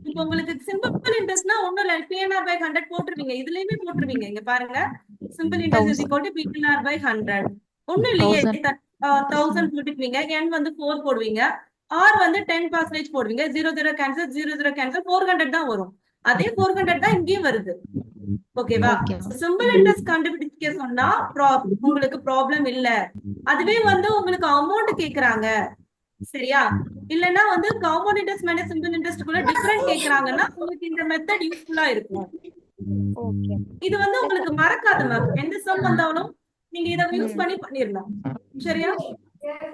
இப்போ உங்களுக்கு சிம்பிள் இன்ட்ரெஸ்ட்னா ஒண்ணும் இல்ல. PNR/100 போட்டுருவீங்க. இதுலயுமே போட்டுருவீங்க. இங்க பாருங்க simple interest is
1000.
Equal to PNR by 100. ஒண்ணும் இல்லையே
1000.
1000 போட்டுக்குவீங்க, n வந்து 4 போடுவீங்க, r வந்து 10% போடுவீங்க, 0 கேன்சல் 0 கேன்சல் 400 தான் வரும். அதே 400 தான் இங்கேயும் வருது. ஓகேவா?
Okay.
சிம்பிள் இன்ட்ரெஸ்ட் கண்டுபிடிக்க சொன்னா உங்களுக்கு ப்ராப்ளம் இல்ல. அதுவே வந்து உங்களுக்கு அமௌண்ட் கேக்குறாங்க, சரியா? இல்லனா வந்து compound interest minus simple interest குள்ள டிஃபரண்ட் கேக்குறாங்கன்னா உங்களுக்கு இந்த மெத்தட் யூஸ்ஃபுல்லா இருக்கும்.
Okay.
இது வந்து உங்களுக்கு மறக்காது மேம். எந்த சம் வந்தாலும் நீங்க இத யூஸ் பண்ணி பண்ணிரலாம். சரியா?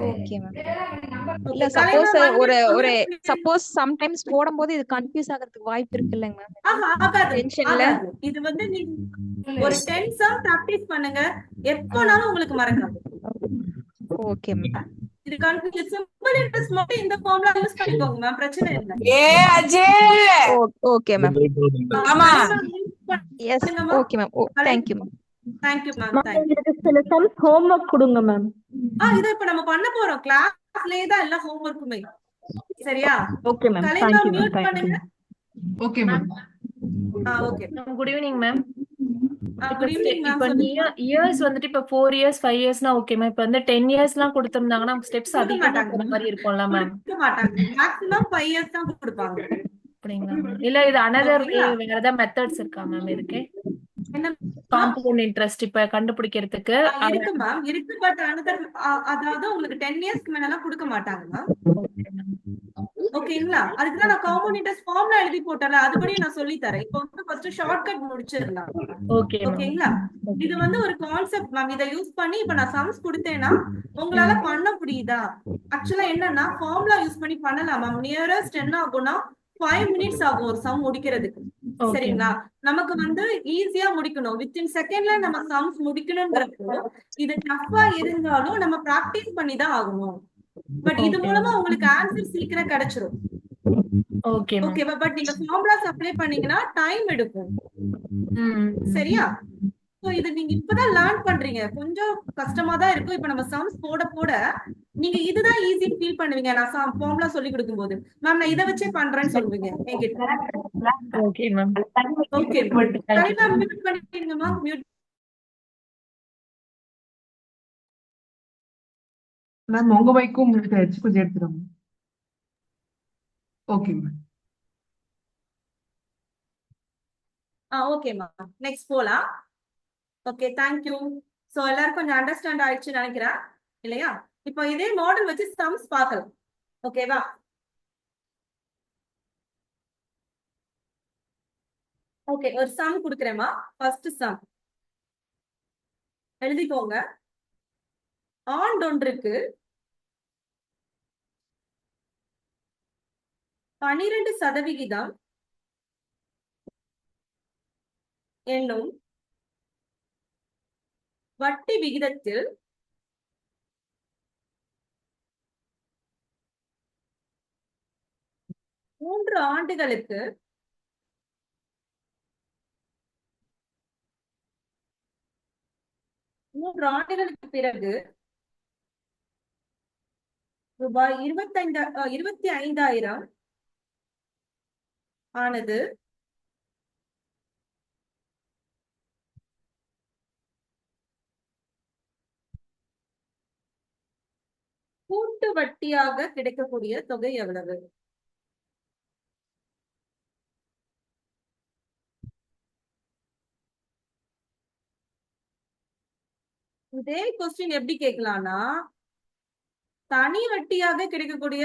Okay, ma'am.
Okay,
இல்ல
கலைமா
சப்போஸ் ஒரு
வந்து
சப்போஸ் சம்டைம்ஸ் போடும்போது இது கன்ஃபியூஸ் ஆகிறதுக்கு வாய்ப்பு இருக்குல்லங்க மேம்.
ஆஹா, ஆகாது.
டென்ஷன்ல
ஆகாது. இது வந்து நீங்க ஒரு 10 சம் பிராக்டீஸ் பண்ணுங்க, எப்பனாலும் உங்களுக்கு மறக்காது.
Okay ma'am.
இது கன்ஃபியூஸ் சிம்பிள் இன்ட்ரெஸ்ட் மட்டும் இந்த ஃபார்முலா யூஸ் பண்ணிக்கோங்க மேம், பிரச்சனை இல்ல.
Okay ma'am.
ஆமா.
Yes okay ma'am. Thank you ma'am.
Thank you ma'am. Thank you.
சில சம்ஸ் ஹோம்வொர்க் கொடுங்க மேம்.
இத இப்ப நம்ம பண்ண போறோம். கிளாஸ்லயே தான் எல்லா ஹோம்வொர்க்குமே. சரியா?
Okay ma'am.
கலைமா
thank you ma'am.
Mute
thank you.
பண்ணுங்க.
Okay ma'am.
Okay.
Good evening ma'am.
Good evening ma'am.
இப்ப இயர்ஸ் வந்துட்டு இப்ப 4 இயர்ஸ் 5 இயர்ஸ்னா ஓகே மேம். இப்ப வந்து 10 இயர்ஸ்லாம் கொடுத்திருந்தாங்கன்னா ஸ்டெப்ஸ் அதிகமா போற மாதிரி இருக்கும்ல மேம்.
கொடுக்க மாட்டாங்க. மேக்ஸிமம் 5 இயர்ஸ் தான் கொடுப்பாங்க.
அப்படிங்களா மேம்? இல்ல இது அனதர் வேற ஏதாவது மெத்தட்ஸ் இருக்கா மேம் இதுக்கு?
என்ன
காம்பவுண்ட் இன்ட்ரெஸ்ட் இப்ப கண்டுபிடிக்கிறதுக்கு
இருக்கு மேம், இருக்கு. பட் அனதர் அதாவது உங்களுக்கு 10 இயர்ஸ்க்கு மேல எல்லாம் கொடுக்க மாட்டாங்க மேம். ஓகேங்களா? அதுக்கு தான் நான் காம்பவுண்ட் இன்ட்ரெஸ்ட் ஃபார்முலா எழுதி போட்டல, அதுபடி நான் சொல்லி தரேன். இப்போ வந்து ஃபர்ஸ்ட் ஷார்ட்கட் முடிச்சிரலாம்.
Okay ma'am.
ஓகேங்களா? இது வந்து ஒரு கான்செப்ட் மேம். இத யூஸ் பண்ணி இப்ப நான் சம்ஸ் கொடுத்தேன்னா உங்களால பண்ண முடியுதா? ஆக்சுவலா என்னன்னா ஃபார்முலா யூஸ் பண்ணி பண்ணலாம் மேம். நியரஸ்ட் என்ன ஆகும்னா 5 மினிட்ஸ் ஆகும் ஒரு சம் முடிக்கிறதுக்கு. சரிங்களா? நமக்கு வந்து ஈஸியா முடிக்கணும், வித்தின் செகண்ட்ல நம்ம சம்ஸ் முடிக்கணும்ன்றப்போ இது டஃபா இருந்தாலும் நம்ம பிராக்டிஸ் பண்ணி தான் ஆகணும். பட் இது மூலமா உங்களுக்கு ஆன்சர் சீக்கிரம் கிடைச்சிரும்.
Okay ma'am.
ஓகேவா? பட் நீங்க ஃபார்முலாஸ் அப்ளை பண்ணீங்கன்னா டைம் எடுக்கும். சரியா? சோ இது நீங்க இப்பதான் லேர்ன் பண்றீங்க, கொஞ்சம் கஷ்டமா தான் இருக்கும். இப்ப நம்ம சம்ஸ் போட போட நீங்க இதுதான் ஈஸி ஃபீல் பண்ணுவீங்க. நான் ஃபார்முலா சொல்லி கொடுக்கும்போது மேம் நான் இத வச்சே பண்றேன்னு சொல்லுவீங்க என்கிட்ட.
Okay ma'am.
ஓகே கரெக்ட்டா மியூட் பண்ணிடுங்க மேம். மியூட்.
மேம் உங்க மைக்கும் மியூட் ஆயிடுச்சு, கொஞ்சம் எடுத்துருங்க. Okay ma'am.
Okay ma'am. Next போலாம். Okay, thank you. சோ எல்லாரும் கொஞ்சம் அண்டர்ஸ்டாண்ட் ஆயிடுச்சுன்னு நினைக்கிறேன் இல்லையா? இப்போ இதே மாடல் வச்சு சம்ஸ் பார்க்கலாம். ஓகேவா? ஓகே, ஒரு சம் கொடுக்குறேமா. ஃபர்ஸ்ட் சம் எழுதிக்கோங்க. ஆண்டொன்றுக்கு 12% என்னும் வட்டி விகிதத்தில் மூன்று ஆண்டுகளுக்கு பிறகு ரூபாய் 25,000 ஆனது கூட்டு வட்டியாக கிடைக்கக்கூடிய தொகை எவ்வளவு? இதே கொஸ்டின் எப்படி கேட்கலாம்னா தனி வட்டியாக கிடைக்கக்கூடிய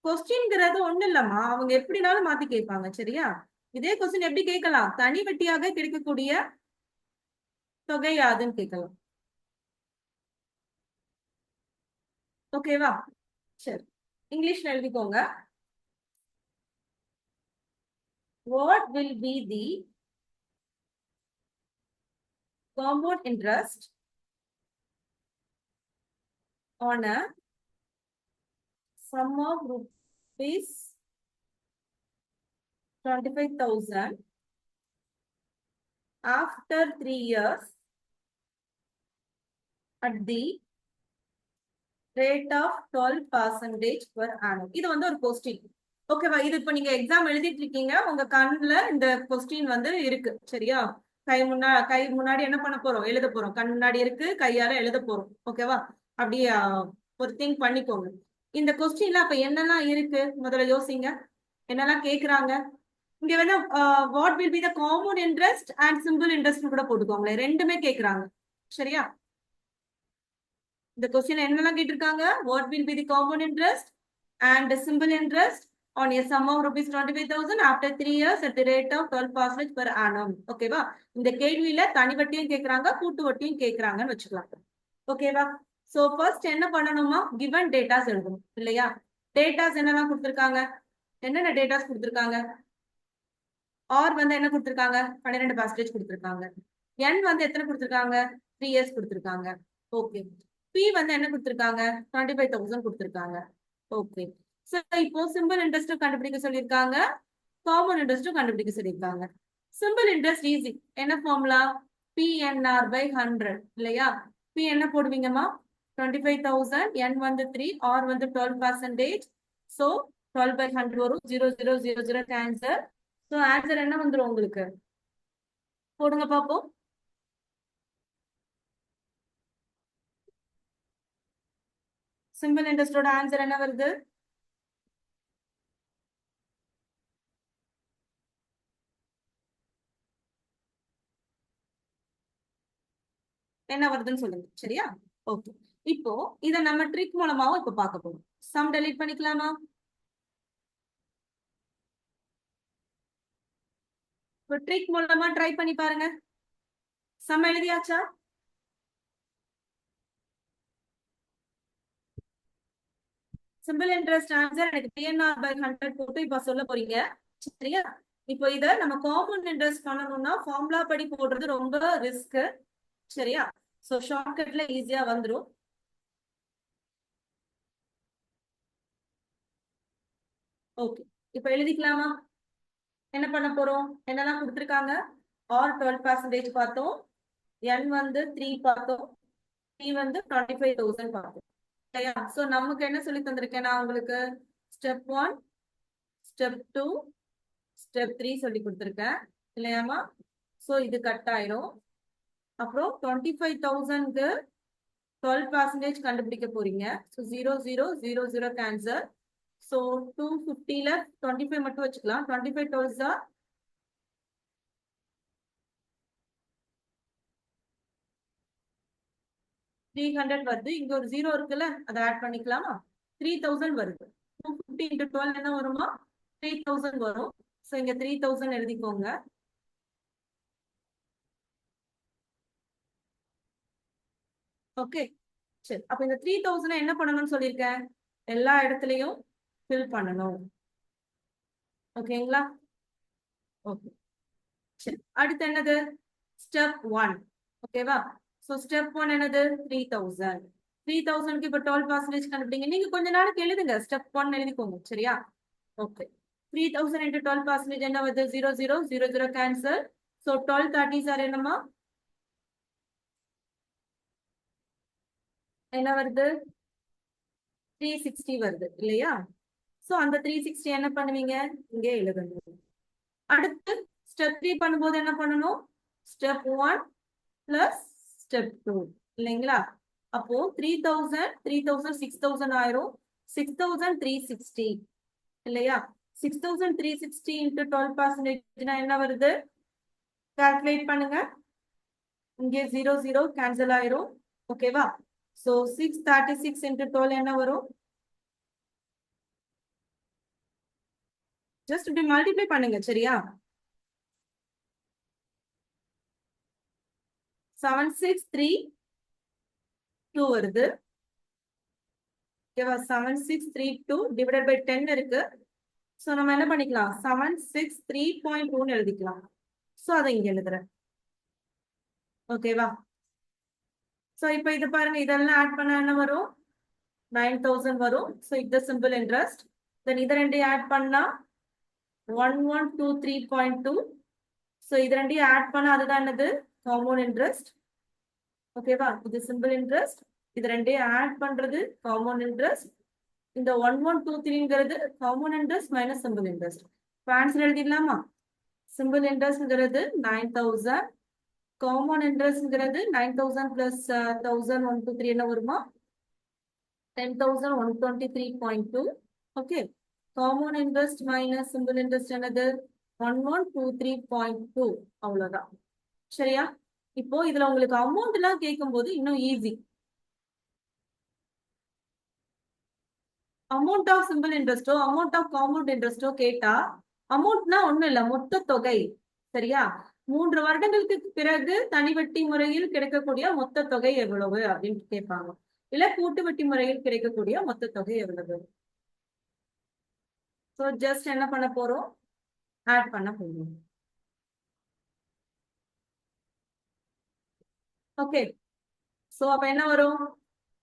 கொஸ்டின்ங்கிறது ஒண்ணு இல்லம்மா, அவங்க எப்படினாலும் மாத்தி கேட்பாங்க. சரியா? இதே கொஸ்டின் எப்படி கேட்கலாம்? தனி வட்டியாக கிடைக்கக்கூடிய தொகை யாதுன்னு கேட்கலாம். ஓகேவா? சரி, இங்கிலீஷ்ல எழுதிக்கோங்க. What will be the compound interest on a sum of rupees 25,000 after 3 years at the rate of 12% per annum? இது வந்து ஒரு கொஸ்டின். ஓகேவா? இது இப்ப நீங்க எக்ஸாம் எழுதிட்டு இருக்கீங்க, உங்க கண்ணுல இந்த கொஸ்டின் வந்து இருக்கு, சரியா? கை முன்னாடி என்ன பண்ண போறோம்? எழுத போறோம். கண் முன்னாடி இருக்கு, கையால எழுத போறோம். ஓகேவா? அப்படியே ஒரு திங்க் பண்ணிக்கோங்க. இந்த கொஸ்டின்ல அப்ப என்னெல்லாம் இருக்கு முதல்ல யோசிங்க. என்னெல்லாம் கேக்குறாங்க? இங்க வந்து what will be the common interest and simple interest கூட போட்டுக்கோங்களேன். ரெண்டுமே கேக்குறாங்க, சரியா? இந்த கொஸ்டின் என்னெல்லாம் கேட்டிருக்காங்க? What will be the common interest and simple interest on a sum of rupees 25,000 after 3 years at the rate of 12% per annum. ஓகேவா? இந்த கேள்வியில தனி வட்டியும் கேக்குறாங்க, கூட்டு வட்டியும் கேக்குறாங்கன்னு வச்சுக்கலாம். ஓகேவா? சோ ஃபர்ஸ்ட் என்ன பண்ணணுமா? given datas எழுதணும் இல்லையா? டேட்டாஸ் என்னெல்லாம் கொடுத்திருக்காங்க? என்னென்ன டேட்டாஸ் கொடுத்திருக்காங்க? ஆர் வந்து என்ன கொடுத்திருக்காங்க? 12% கொடுத்திருக்காங்க. n வந்து எத்தனை கொடுத்திருக்காங்க? 3 years கொடுத்திருக்காங்க. ஓகே. p வந்து என்ன கொடுத்திருக்காங்க? 25,000 கொடுத்திருக்காங்க. ஓகே. சோ இப்போ சிம்பிள் இன்ட்ரெஸ்ட் கண்டுபிடிக்க சொல்லிருக்காங்க, காமன் இன்ட்ரெஸ்ட் கண்டுபிடிக்க சொல்லிருக்காங்க. Simple interest easy. என்ன ஃபார்முலா? PNR by 100 இல்லையா? P என்ன போடுவீங்கம்மா? 25,000, n வந்து 3, R வந்து 12%. சோ 12 by 100 வரும். 0000 ஆன்சர். சோ ஆன்சர் என்ன வந்துரும் உங்களுக்கு? போடுங்க பாப்போம். சிம்பிள் இன்ட்ரெஸ்டோட ஆன்சர் என்ன வருது? என்ன வருதுன்னு சொல்லுங்க, சரியா? ஓகே. இப்போ இத நம்ம ட்ரிக் மூலமாவும் இப்ப பார்க்க போறோம். சம் டெலீட் பண்ணிக்கலாமா? இப்போ ட்ரிக் மூலமா ட்ரை பண்ணி பாருங்க. சம் எழுதியாச்சா? சிம்பிள் இன்ட்ரெஸ்ட் ஆன்சர் எனக்கு PNR by 100 போட்டு இப்ப சொல்ல போறீங்க, சரியா? இப்போ இத நம்ம காமன் இன்ட்ரெஸ்ட் பண்ணணும்னா ஃபார்முலா படி போடுறது ரொம்ப ரிஸ்க், சரியா? சோ ஷார்ட்கட்ல ஈஸியா வந்துரும். ஓகே. இப்ப எழுதிக்கலாமா? என்ன பண்ண போறோம்? என்னெல்லாம் கொடுத்திருக்காங்க? ஆர் 12% பார்த்தோம், n வந்து 3 பார்த்தோம், p வந்து 25,000 பார்த்தோம், சரியா? சோ நமக்கு என்ன சொல்லி தந்திருக்கேன் நான் உங்களுக்கு? ஸ்டெப் 1, ஸ்டெப் 2, ஸ்டெப் 3 சொல்லி கொடுத்திருக்கேன் இல்லையாமா? சோ இது கட் ஆயிரும். அப்புறம் 25,000க்கு 12% கண்டுபிடிக்க போறீங்க. So 0000 answer. சோ 250ல 25 மட்டும் வச்சுக்கலாம். 25 12s 300 வருது. இங்க ஒரு 0 இருக்குல்ல, அதை ஆட் பண்ணிக்கலாமா? 3000 வருது. 250 into 12 என்ன வருமா? 3000 வரும். சோ இங்க 3000 எழுதிக்கோங்க. ஓகே, சரி. அப்ப இந்த 3000 என்ன பண்ணணும்னு சொல்லியிருக்கேன்? எல்லா இடத்துலயும் ஃபில் பண்ணணும். ஓகேங்களா? ஓகே, சரி. அடுத்து என்னது? ஸ்டெப் 1. ஓகேவா? சோ ஸ்டெப் 1 என்னது? 3000. 3000க்கு இப்ப 12% கண்டுபிடிங்க. நீங்க கொஞ்ச நாளைக்கு எழுதுங்க. ஸ்டெப் 1 எழுதிக்கோங்க, சரியா? ஓகே. 3000 into 12% என்ன வருது? 0000 கேன்சல். சோ 12 30s are என்னமா? என்ன வருது? 360 வருது இல்லையா? சோ அந்த 360 என்ன பண்ணுவீங்க? இங்க எழுதணும். அடுத்து ஸ்டெப் 3 பண்ணும்போது என்ன பண்ணணும்? ஸ்டெப் 1 பிளஸ் ஸ்டெப் 2 இல்லைங்களா? அப்போ 3000 3000 6000 ஆயிரும். 6360 இல்லையா? 6360 into 12% என்ன வருது? கால்குலேட் பண்ணுங்க. இங்க 00 கேன்சல் ஆயிரும். ஓகேவா? சோ 636 into 12 என்ன வரும்? ஜஸ்ட் இப்படி மல்டிப்ளை பண்ணுங்க, சரியா? 7632 வருது. ஓகேவா? 7632 divided by 10 இருக்கு. சோ நம்ம என்ன பண்ணிக்கலாம்? 763.2 எழுதிக்கலாம். சோ அதை இங்க எழுதுறேன். ஓகேவா? சோ இப்ப இது பாருங்க, இதெல்லாம் ஆட் பண்ணா என்ன வரும்? 9000 வரும். சோ இது சிம்பிள் இன்ட்ரெஸ்ட். தென் இது ரெண்டையும் ஆட் பண்ணா 1123.2. சோ இது ரெண்டையும் ஆட் பண்ணா அதுதான் என்னது? Common interest. ஓகேவா? இது சிம்பிள் இன்ட்ரெஸ்ட். இது ரெண்டையும் ஆட் பண்றது காமன் இன்ட்ரெஸ்ட். இந்த 1123ங்கிறது common interest minus simple interest. Answer எழுதிடலாமா? சிம்பிள் இன்ட்ரெஸ்ட்ங்கிறது 9000, காமன் இன்ட்ரெஸ்ட்ங்கிறது 9000 பிளஸ் 1123 என்ன வருமா? 10,123.2. Okay, common interest minus simple interest என்னது? 1123.2. அவ்வளவுதான். சரியா? இப்போ இதுல உங்களுக்கு அமௌண்ட் எல்லாம் கேட்கும் போது இன்னும் ஈஸி. அமௌண்ட் ஆஃப் சிம்பிள் இன்ட்ரெஸ்டோ அமௌண்ட் ஆஃப் காம்பவுண்ட் இன்ட்ரெஸ்டோ கேட்டா அமௌண்ட்னா ஒண்ணும் இல்ல, மொத்த தொகை. சரியா? 3 வருடங்களுக்கு பிறகு தனி வட்டி முறையில் கிடைக்கக்கூடிய மொத்த தொகை எவ்வளவு அப்படின்னு கேட்பாங்க. இல்ல கூட்டு வட்டி முறையில் கிடைக்கக்கூடிய மொத்த தொகை எவ்வளவு. சோ ஜஸ்ட் என்ன பண்ண போறோம்? ஆட் பண்ண போறோம். ஓகே, சோ அப்ப என்ன வரும்?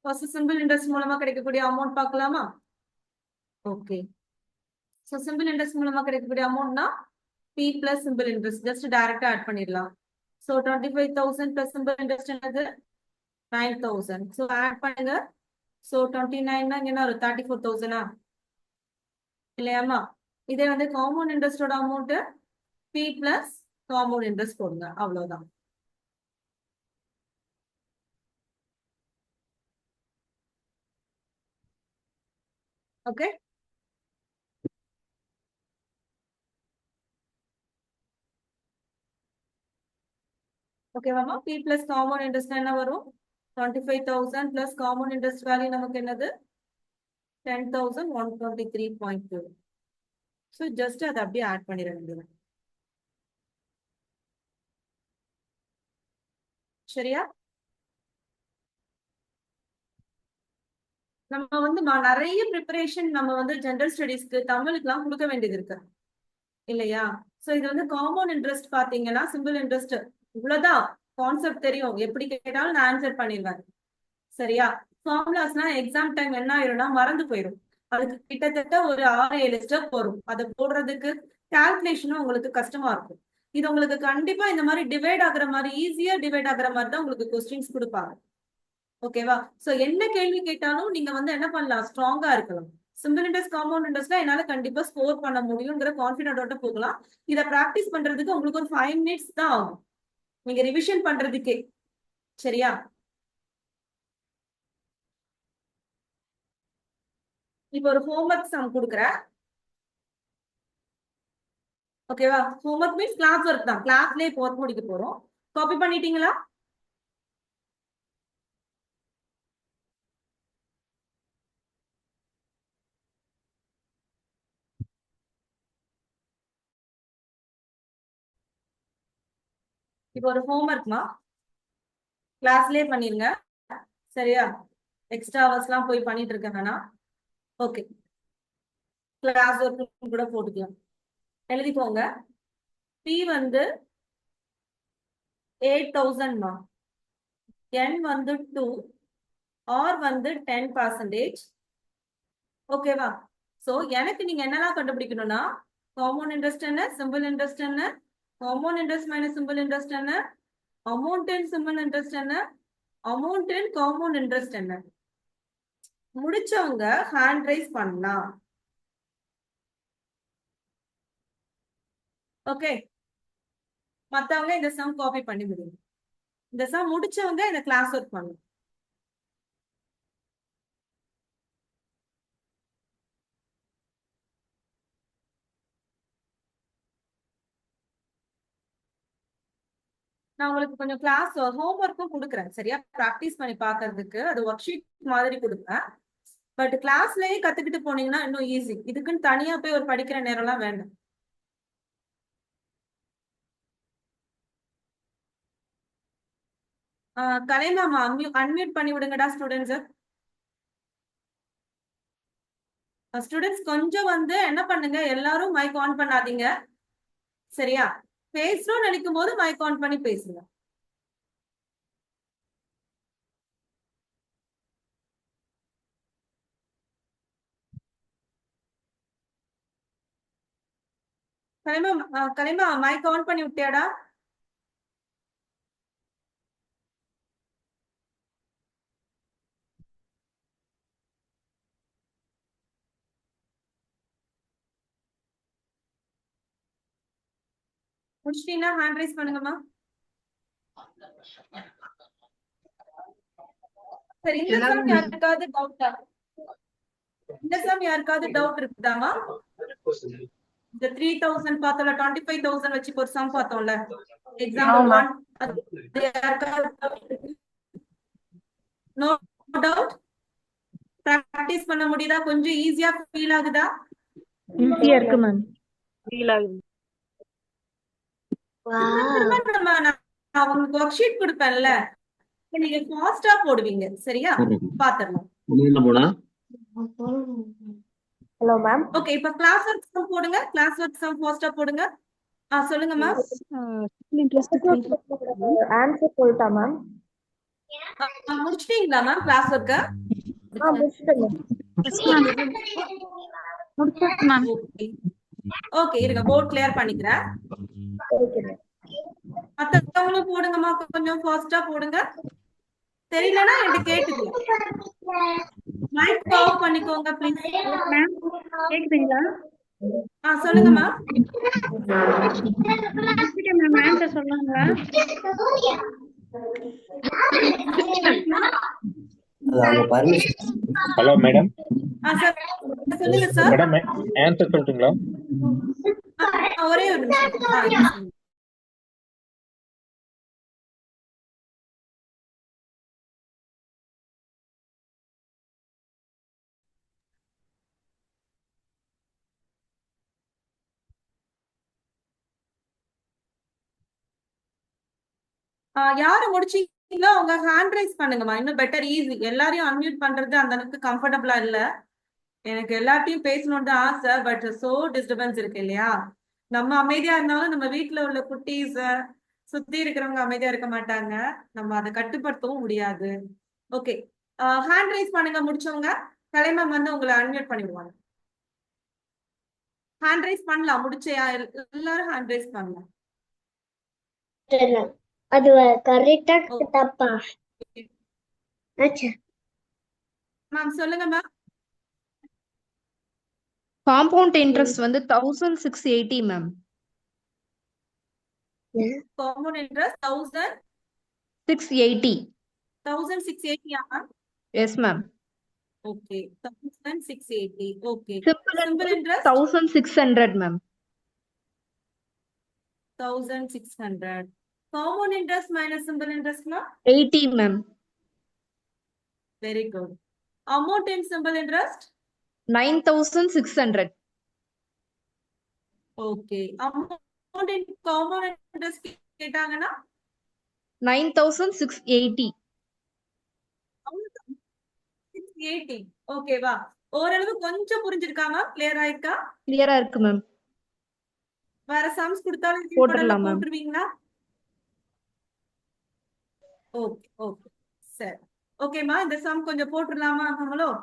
ஃபர்ஸ்ட் சிம்பிள் இன்ட்ரெஸ்ட் மூலமா கிடைக்கக்கூடிய அமௌண்ட் பார்க்கலாமா? ஓகே, சோ சிம்பிள் இன்ட்ரெஸ்ட் மூலமா கிடைக்கக்கூடிய அமௌண்ட்னா P plus simple interest. Just direct add பண்ணிடலாம். So 25,000 plus simple interest என்னது? 9,000. So add பண்ணுங்க. So 29 னா என்ன ஒரு 34,000 இல்லையாமா? இதே வந்து காம்பவுண்ட் இன்ட்ரெஸ்டோட amount P plus compound interest போடுங்க. அவ்வளவுதான். ஓகே, ஓகேவாமா? P plus காம்பவுண்ட் இன்ட்ரெஸ்ட் என்ன வரும்? 25,000 plus காம்பவுண்ட் இன்ட்ரெஸ்ட் வேல்யூ நமக்கு என்னது? 10,123.2. So just அதை அப்படியே ஆட் பண்ணிட வேண்டியது. சரியா? நம்ம வந்து நிறைய ப்ரிப்பரேஷன் நம்ம வந்து ஜெனரல் ஸ்டடீஸ்க்கு தமிழுக்கு எல்லாம் கொடுக்க வேண்டியது இருக்கு இல்லையா? சோ இது வந்து காம்பவுண்ட் இன்ட்ரெஸ்ட் பாத்தீங்கன்னா சிம்பிள் இன்ட்ரெஸ்ட் இவ்வளவுதான் கான்செப்ட் தெரியும், எப்படி கேட்டாலும் நான் ஆன்சர் பண்ணிடுவேன். சரியா? ஃபார்முலாஸ்னா எக்ஸாம் டைம் என்ன ஆயிரும்னா மறந்து போயிடும். அதுக்கு கிட்டத்தட்ட ஒரு 6-7 ஸ்டெப் வரும். அதை போடுறதுக்கு கால்குலேஷனும் உங்களுக்கு கஷ்டமா இருக்கும். இது உங்களுக்கு கண்டிப்பா இந்த மாதிரி டிவைட் ஆகுற மாதிரி ஈஸியா டிவைட் ஆகுற மாதிரி தான் உங்களுக்கு கொஸ்டின்ஸ் கொடுப்பாங்க. ஓகேவா? சோ என்ன கேள்வி கேட்டாலும் நீங்க வந்து என்ன பண்ணலாம்? ஸ்ட்ராங்கா இருக்கலாம். சிம்பிள் இன்ட்ரெஸ்ட் காம்பவுண்ட் இன்ட்ரெஸ்ட்ல என்னால கண்டிப்பா ஸ்கோர் பண்ண முடியுங்கிற கான்பிடென்ட்டோட போகலாம். இதை பிராக்டிஸ் பண்றதுக்கு உங்களுக்கு ஒரு 5 மினிட்ஸ் தான் ஆகும், நீங்க ரிவிஷன் பண்றதுக்கே. சரியா? இப்போ ஒரு ஹோம்ஒர்க் சம் கொடுக்குறேன். ஓகேவா? ஹோம்ஒர்க் மீன்ஸ் கிளாஸ் ஒர்க் தான். கிளாஸ்லயே போட்டு முடிக்க போறோம். காப்பி பண்ணிட்டீங்களா? இப்போ ஒரு ஹோம்ஒர்க்மா கிளாஸ்லயே பண்ணிருங்க. சரியா? எக்ஸ்ட்ரா ஹவர்ஸ் எல்லாம் போய் பண்ணிட்டு இருக்கேன்னா ஓகே, கிளாஸ் ஒர்க் கூட போட்டுக்கலாம். எழுதிக்கோங்க. P வந்து 8,000, N வந்து 2, R வந்து 10%. ஓகேவா? சோ எனக்கு நீங்க என்னெல்லாம் கண்டுபிடிக்கணும்னா காம்பவுண்ட் இன்ட்ரெஸ்ட் என்ன, சிம்பிள் இன்ட்ரெஸ்ட் என்ன, compound interest minus simple interest என்ன, அமௌண்ட் இன் சிம்பிள் இன்ட்ரெஸ்ட் என்ன, அமௌண்ட் இன் காம்பவுண்ட் இன்ட்ரெஸ்ட் என்ன. முடிச்சவங்க ஹேண்ட் ரைஸ் பண்ணலாம். ஓகே, மத்தவங்க இந்த சம் காப்பி பண்ணி விடுங்க. இந்த சம் முடிச்சவங்க இந்த கிளாஸ் ஒர்க் பண்ணுங்க. நான் உங்களுக்கு கொஞ்சம் கிளாஸ் ஹோம்ஒர்க்கும் கொடுக்குறேன். சரியா? ப்ராக்டிஸ் பண்ணி பாக்குறதுக்கு அது ஒர்க் ஷீட் மாதிரி கொடுப்பேன். பட் கிளாஸ்லயே கத்துக்கிட்டு போனீங்கன்னா இன்னும் ஈஸி. இதுக்குன்னு தனியா போய் ஒரு படிக்கிற நேரம்லாம் வேண்டாம். கலைமாமா அன்மியூட் பண்ணி விடுங்கடா ஸ்டூடெண்ட்ஸ். ஸ்டூடெண்ட்ஸ் கொஞ்சம் வந்து என்ன பண்ணுங்க, எல்லாரும் மைக் ஆன் பண்ணாதீங்க. சரியா? பேசணும்னு நினைக்கும் போது மைக் ஆன் பண்ணி பேசுங்க. கலைமா மைக் ஆன் பண்ணி விட்டியாடா? முடிச்சிட்டீங்கன்னா ஹேண்ட் ரைஸ் பண்ணுங்கம்மா. சரி, இந்த சம் யாருக்காவது டவுட்டா? இந்த சம் யாருக்காவது டவுட் இருக்குதாமா? இந்த 3000 பார்த்தோம்ல, 25,000 வச்சு ஒரு சம் பார்த்தோம்ல, எக்ஸாம்பிள் 1. அது யாருக்காவது நோ டவுட்? பிராக்டிஸ் பண்ண முடியுதா? கொஞ்சம் ஈஸியா ஃபீல் ஆகுதா?
ஈஸியா இருக்கு மேம்.
ஃபீல் ஆகுது.
திரும்ப நான் உங்களுக்கு ஒர்க் ஷீட் கொடுப்பேன்ல, நீங்க ஃபாஸ்டா போடுவீங்க. சரியா? பாத்துறலாம்.
Hello ma'am.
ஓகே, இப்ப கிளாஸ் ஒர்க் சம் போடுங்க. கிளாஸ் ஒர்க் சம் ஃபாஸ்டா போடுங்க. சொல்லுங்க மேம்.
ஆன்சர் சொல்லிட்டா மேம்.
முடிச்சிட்டீங்களா மேம் கிளாஸ் ஒர்க்க? ஓகே, இருங்க, போர்ட் கிளியர் பண்ணிக்கிறேன். மத்தவங்களும் போடுங்கம்மா, கொஞ்சம் ஃபாஸ்டா போடுங்க. தெரியலனா என்கிட்ட கேட்டுக்கலாம். மைக் ஆஃப் பண்ணிக்கோங்க ப்ளீஸ்.
மேம் கேக்குதுங்களா?
சொல்லுங்க மேம்.
மேம் ஆன்சர் சொல்லுங்க.
Hello madam.
சார் சொல்லுங்க சார்.
மேடம் ஆன்சர் சொல்றீங்களா?
ஒரே ஒரு நிமிஷம். யாரு முடிச்சீங்களோ அவங்க ஹேண்ட் ரைஸ் பண்ணுங்கம்மா. இன்னும் பெட்டர், ஈஸி. எல்லாரையும் அன்மியூட் பண்றது அந்த அளவுக்கு கம்ஃபர்டபுளா இல்ல. எனக்கு எல்லாத்தையும் பேசணும்னு தான் ஆசை, பட் சோ டிஸ்டர்பன்ஸ் இருக்கு இல்லையா? நம்ம அமைதியா இருந்தாலும் நம்ம வீட்டுல உள்ள குட்டீஸ் சுத்தி இருக்கிறவங்க அமைதியா இருக்க மாட்டாங்க. நம்ம அதை கட்டுப்படுத்தவும் முடியாது. ஓகே, ஹேண்ட் ரைஸ் பண்ணுங்க முடிச்சவங்க. கலைமம் வந்து உங்களை அன்மியூட் பண்ணிடுவாங்க. ஹேண்ட் ரைஸ் பண்ணலாம். முடிச்சையா? எல்லாரும் ஹேண்ட் ரைஸ் பண்ணலாம்.
அது கரெக்டா தப்பா?
மேம் சொல்லுங்க மேம்.
காம்பவுண்ட் இன்ட்ரெஸ்ட் வந்து 1680 ma'am.
Compound interest
1680.
1680 ma'am?
Yes ma'am.
Okay, 1680. Okay,
simple
interest
1600 ma'am.
1600. Compound interest minus simple interest ma'am?
80 ma'am.
Very good. Amount in simple interest
9600.
Okay, amount in compound interest கேட்டாங்கன்னா
9680.
680. ஓகேவா? ஓரளவு கொஞ்சம் புரிஞ்சிருக்காமா? Clear ஆயிருக்கா?
கிளியரா இருக்கு ma'am.
வேற sums கொடுத்தாலும்
போட்டுடலாம் மேம்.
போட்டுருவீங்களா? ஓகே ஓகே சரி. ஓகேமா, இந்த சம் கொஞ்சம் போட்டுடலாமா நம்மளும்?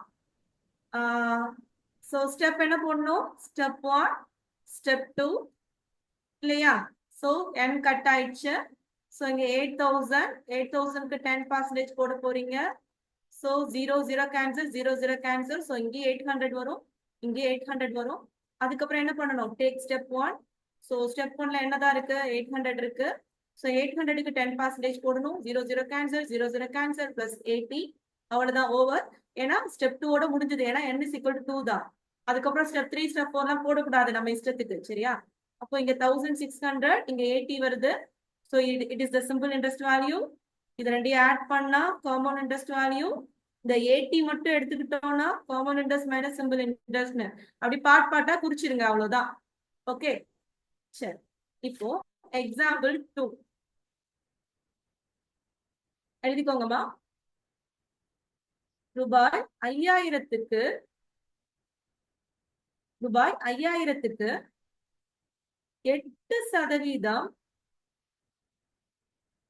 சோ ஸ்டெப் என்ன போடணும்? ஸ்டெப் 1, ஸ்டெப் 2 இல்லையா? சோ n கட் ஆயிடுச்சு. சோ இங்க 8000க்கு 10% போட போறீங்க. So 0 0 cancel, 0 0 cancel. சோ இங்கே 800 வரும், இங்கே 800 வரும். அதுக்கப்புறம் என்ன பண்ணணும்? Take step 1. சோ ஸ்டெப் 1ல என்னதான் இருக்கு? 800 இருக்கு. சோ 800க்கு 10% போடணும். 0 0 கேன்சல், 0 0 கேன்சல், பிளஸ் 80. அவ்வளவுதான், ஓவர். ஏன்னா ஸ்டெப் 2 ஓட முடிஞ்சது. ஏன்னா n is equal to 2 தான். அதுக்கப்புறம் ஸ்டெப் 3 ஸ்டெப் 4 எல்லாம் போடக்கூடாது நம்ம இஷ்டத்துக்கு. சரியா? அப்போ இங்க 1600, இங்க 80 வருது. So it is the simple interest value. இது ரெண்டையும் ஆட் பண்ணா காம்பவுண்ட் இன்ட்ரெஸ்ட் வேல்யூ. இந்த 80 மட்டும் எடுத்துக்கிட்டோம்னா காம்பவுண்ட் இன்ட்ரெஸ்ட் மைனஸ் சிம்பிள் இன்ட்ரெஸ்ட்னு அப்படி பார்ட்டா குறிச்சிருங்க. அவ்வளவுதான். ஓகே சரி. இப்போ எக்ஸாம்பிள் 2 எழுதிக்கோங்கம்மா. ரூபாய் 5000க்கு 8%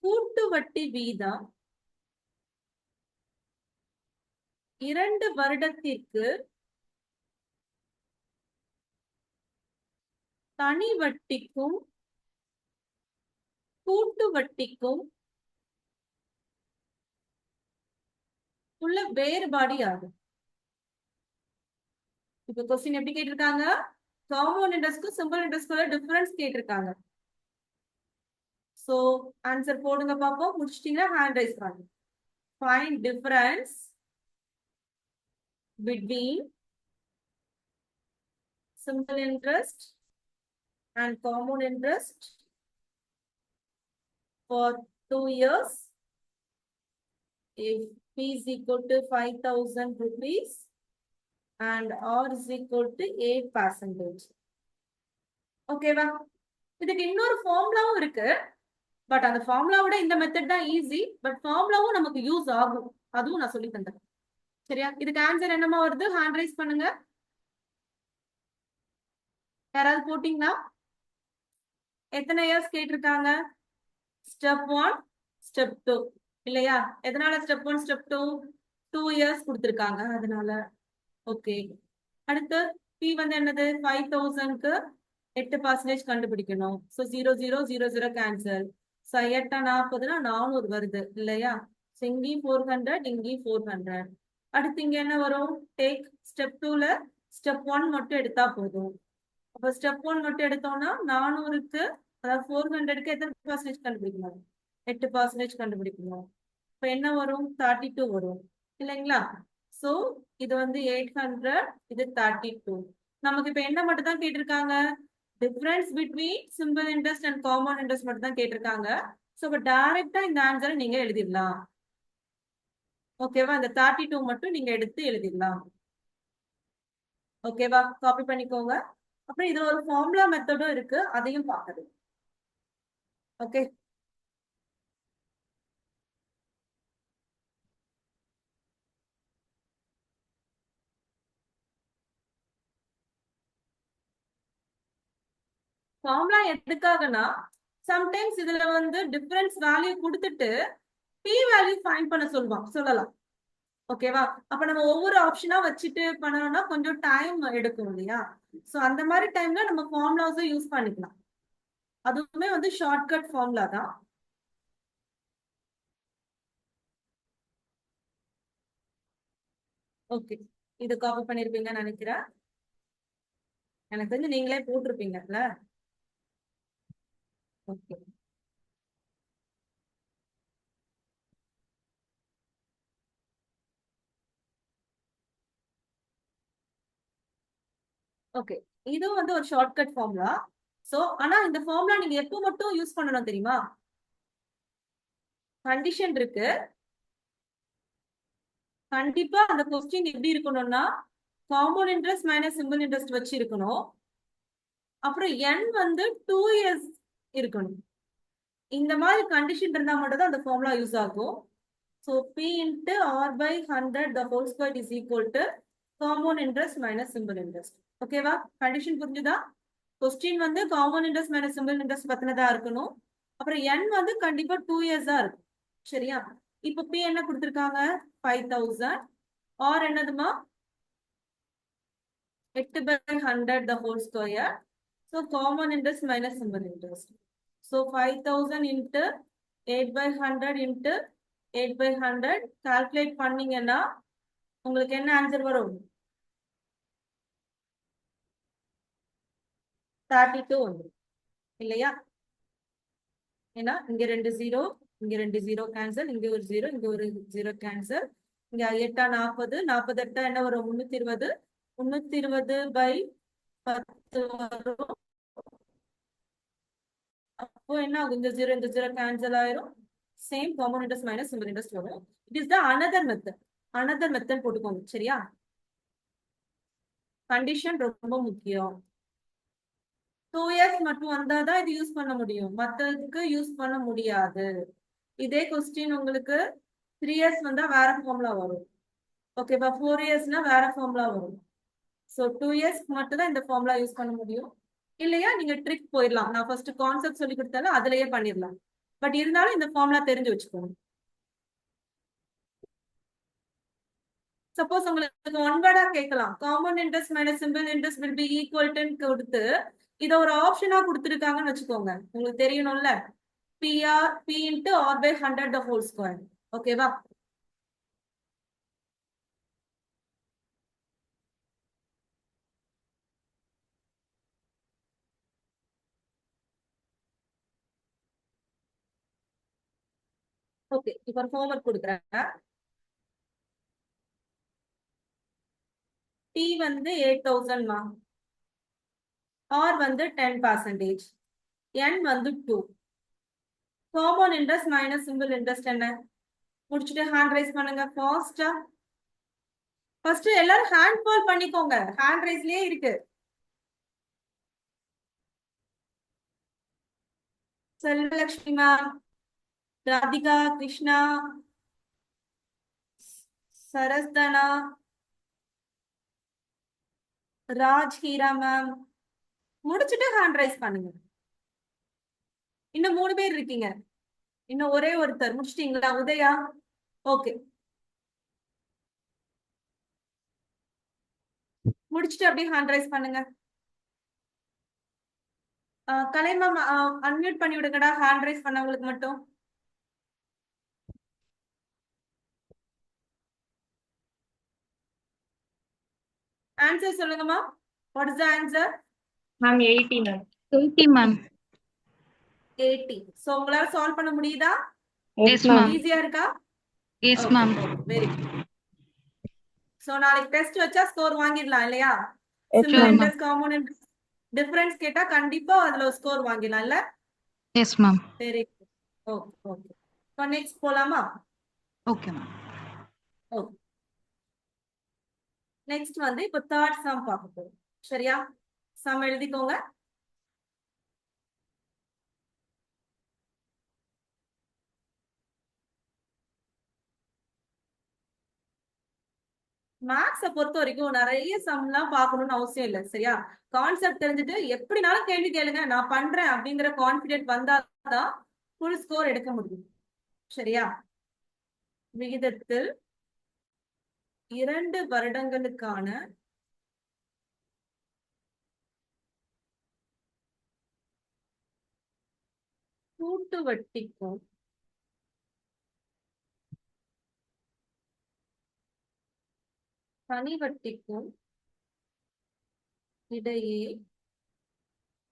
கூட்டு வட்டி வீதம் 2 வருடத்திற்கு தனி வட்டிக்கும் கூட்டு வட்டிக்கும் உள்ள வேறுபாடு யாரு? இப்ப கொஸ்டின் எப்படி கேட்டிருக்காங்க? காம்பவுண்ட் இன்ட்ரெஸ்ட்க்கும் சிம்பிள் இன்ட்ரெஸ்ட்க்கும் டிஃபரன்ஸ் கேட்டிருக்காங்க. சோ ஆன்சர் போடுங்க பாப்போம். முடிச்சிட்டீங்கன்னா ஹேண்ட் ரைஸ் பண்ணுங்க. Find difference between simple interest and common interest for 2 years if P is equal to 5,000 rupees and R is equal to 8%. ஓகேவா? இதுக்கு இன்னொரு ஃபார்முலாவும் இருக்கு. பட் அந்த ஃபார்முலாவோட இந்த மெத்தட் தான் ஈஸி. பட் ஃபார்முலாவும் நமக்கு யூஸ் ஆகும். அதுவும் நான் சொல்லி தந்தேன். சரியா? இதுக்கு ஆன்சர் என்னமா வருது? ஹேண்ட் ரைஸ் பண்ணுங்க. யாராவது போட்டீங்களா? எத்தனை இயர்ஸ் கேட்டிருக்காங்க? ஸ்டெப் 1 ஸ்டெப் 2 இல்லையா? எதனால ஸ்டெப் 1 ஸ்டெப் 2 2 இயர்ஸ் கொடுத்திருக்காங்க அதனால. ஓகே. அடுத்து P வந்து என்னது? 5,000க்கு 8% கண்டுபிடிக்கணும். So 0 0 0 0 cancel. சோ 8 40னா 400 வருது இல்லையா? சோ இங்கேயும் 400 இங்கேயும் 400. அடுத்து இங்க என்ன வரும்? டேக் ஸ்டெப் 2ல ஸ்டெப் 1 மட்டும் எடுத்தா போதும். அப்ப ஸ்டெப் 1 மட்டும் எடுத்தோம்னா 400க்கு அதாவது 400க்கு எத்தனை பர்சன்டேஜ் கண்டுபிடிக்கணும்? 8% கண்டுபிடிக்கணும். இப்ப என்ன வரும்? 32 வரும் இல்லைங்களா? சோ இது வந்து 800, இது 32. நமக்கு இப்ப என்ன மட்டும் தான் கேட்டிருக்காங்க? Difference between simple interest and common interest மட்டும் தான் கேட்டிருக்காங்க. சோ இப்ப டைரக்டா இந்த ஆன்சரை நீங்க எழுதிடலாம். ஓகேவா? இந்த 32 மட்டும் நீங்க எடுத்து எழுதிடலாம். ஓகேவா? காப்பி பண்ணிக்கோங்க. அப்புறம் இதுல ஒரு ஃபார்முலா மெத்தடும் இருக்கு, அதையும் பார்க்கணும். ஓகே. ஃபார்முலா எதுக்காகனா சம்டைம்ஸ் இதுல வந்து டிஃபரன்ஸ் வேல்யூ கொடுத்துட்டு P வேல்யூ ஃபைண்ட் பண்ண சொல்லலாம். ஓகேவா? அப்ப நம்ம ஒவ்வொரு ஆப்ஷனா வச்சுட்டு பண்ணணும்னா கொஞ்சம் டைம் எடுக்கும் இல்லையா? சோ அந்த மாதிரி டைம்ல நம்ம ஃபார்முலாஸை யூஸ் பண்ணிக்கலாம். அதுவுமே வந்து ஷார்ட்கட் ஃபார்முலா தான். ஓகே. இது காப்பி பண்ணிருப்பீங்கன்னு நினைக்கிறேன். எனக்கு தெரிஞ்சு நீங்களே போட்டிருப்பீங்கல்ல. ஓகே. ஓகே. இதுவும் வந்து ஒரு ஷார்ட்கட் ஃபார்முலா. சோ ஆனா இந்த ஃபார்முலா நீங்க எப்போ மட்டும் யூஸ் பண்ணணும் தெரியுமா? கண்டிஷன் இருக்கு. கண்டிப்பா அந்த கொஸ்டின் எப்படி இருக்கணும்னா compound interest minus simple interest வச்சு இருக்கணும். அப்புறம் n வந்து 2 இயர்ஸ் இருக்கணும். இந்த மாதிரி கண்டிஷன் இருந்தா மட்டும் தான் அந்த ஃபார்முலா யூஸ் ஆகும். So P into R by 100 the whole square is equal to compound interest minus simple interest. ஓகேவா? கண்டிஷன் புரிஞ்சுதா? கொஸ்டின் வந்து compound interest minus simple interest பத்தினதா இருக்கணும். அப்புறம் n வந்து கண்டிப்பா 2 இயர்ஸ் தான் இருக்கும். சரியா? இப்போ P என்ன கொடுத்திருக்காங்க? 5,000. R என்னதுமா? 8 by 100 the whole square. So common interest minus simple interest. So 5,000 into 8 by 100 into 8 by 100 calculate பண்ணீங்கன்னா உங்களுக்கு என்ன ஆன்சர் வரும்? 32 வந்துடும் இல்லையா? ஏன்னா இங்க 2 0, இங்க 2 0 கேன்சல், இங்க ஒரு 0, இங்க ஒரு 0 கேன்சல். இங்க 8 40, 48 என்ன வரும்? 320. 320 by 10 வரும். அப்போ என்ன ஆகும்? இந்த 0 இந்த 0 கேன்சல் ஆயிரும். Same compound interest minus simple interest வரும். It is the another method. Another method போட்டுக்கோங்க. சரியா? கண்டிஷன் ரொம்ப முக்கியம். 2 இயர்ஸ் மட்டும் வந்தாதான் இது யூஸ் பண்ண முடியும். மத்ததுக்கு யூஸ் பண்ண முடியாது. இதே கொஸ்டின் உங்களுக்கு 3 இயர்ஸ் வந்தா வேற ஃபார்முலா வரும். ஓகேவா? 4 இயர்ஸ்னா வேற ஃபார்முலா வரும். சோ 2 இயர்ஸ்க்கு மட்டும் தான் இந்த ஃபார்முலா யூஸ் பண்ண முடியும். இல்லையா நீங்க ட்ரிக் போயிடலாம். நான் ஃபர்ஸ்ட் கான்செப்ட் சொல்லி கொடுத்தாலும் அதுலயே பண்ணிடலாம். பட் இருந்தாலும் இந்த ஃபார்முலா தெரிஞ்சு வச்சுக்கோங்க. சப்போஸ் உங்களுக்கு ஒன் வேர்டா கேட்கலாம். Compound interest minus simple interest will be equal to கொடுத்து இத ஒரு ஆப்ஷனா கொடுத்திருக்காங்கன்னு வச்சுக்கோங்க. உங்களுக்கு தெரியணும்ல. P into R by 100 the whole square. ஓகேவா? ஓகே, இப்போ ஒரு ஹோம்ஒர்க் கொடுக்குறேன். T வந்து 8000 மா, R வந்து 10%, N வந்து 2. Compound interest minus simple interest என்ன? முடிச்சுட்டு ஹேண்ட் ரைஸ் பண்ணுங்க ஃபாஸ்டா. ஃபர்ஸ்ட் எல்லாரும் ஹேண்ட் ஃபால் பண்ணிக்கோங்க, ஹேண்ட் ரைஸ்லயே இருக்கு. செல்வலட்சுமி மேம், ராதிகா, கிருஷ்ணா, சரஸ்தனா, ராஜ், ஹீரா மேம், முடிச்சுட்டு ஹேண்ட் ரைஸ் பண்ணுங்க. இன்னும் 3 பேர் இருக்கீங்க, இன்னும் ஒரே ஒருத்தர் முடிச்சிட்டீங்களா? உதயா, ஓகே, முடிச்சுட்டு அப்படியே ஹேண்ட் ரைஸ் பண்ணுங்க. கலை மேம் அன்மியூட் பண்ணி விடுங்கடா, ஹேண்ட் ரைஸ் பண்ணவங்களுக்கு மட்டும். ஆன்சர் சொல்லுங்கம்மா. What is the answer?
Ma'am 80 ma'am.
80 ma'am.
80. So உங்களால சால்வ் பண்ண முடியுதா?
Yes ma'am.
ஈஸியா இருக்கா?
Yes ma'am.
Very good. So நாளைக்கு டெஸ்ட் வச்சா ஸ்கோர் வாங்கிடலாம் இல்லையா?
Sure,
simple
ma'am.
Interest, compound interest difference கேட்டா கண்டிப்பா அதுல ஒரு ஸ்கோர் வாங்கிடலாம் இல்ல?
Yes ma'am.
Very good. Okay okay. இப்போ நெக்ஸ்ட் போலாமா?
Okay ma'am.
ஓகே. நெக்ஸ்ட் வந்து இப்போ தேர்ட் சம் பார்க்க போறோம். சரியா? சம் எழுதிக்கோங்க. மேக்ஸை பொறுத்த வரைக்கும் நிறைய சம்லாம் பார்க்கணும்னு அவசியம் இல்லை. சரியா? கான்செப்ட் தெரிஞ்சுட்டு எப்படினாலும் கேள்வி கேளுங்க, நான் பண்றேன் அப்படிங்கிற கான்பிடென்ட் வந்தாதான் ஃபுல் ஸ்கோர் எடுக்க முடியும். சரியா? விகிதத்தில் 2 வருடங்களுக்கான கூட்டு வட்டிக்கும் தனி வட்டிக்கும் இடையே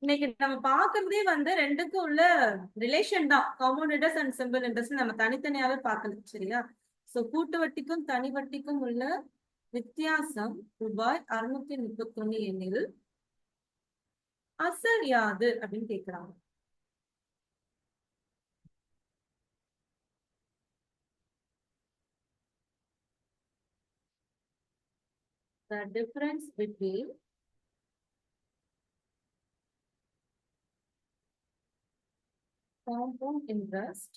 இன்னைக்கு நம்ம பாக்குறதே வந்து ரெண்டுக்கும் உள்ள ரிலேஷன் தான். Compound interest and simple interest நம்ம தனித்தனியாவே பார்க்கணும். சரியா? சோ கூட்டு வட்டிக்கும் தனி வட்டிக்கும் உள்ள வித்தியாசம் ரூபாய் 631 எனில் அசல் யாது அப்படின்னு கேக்குறாங்க. The difference between compound interest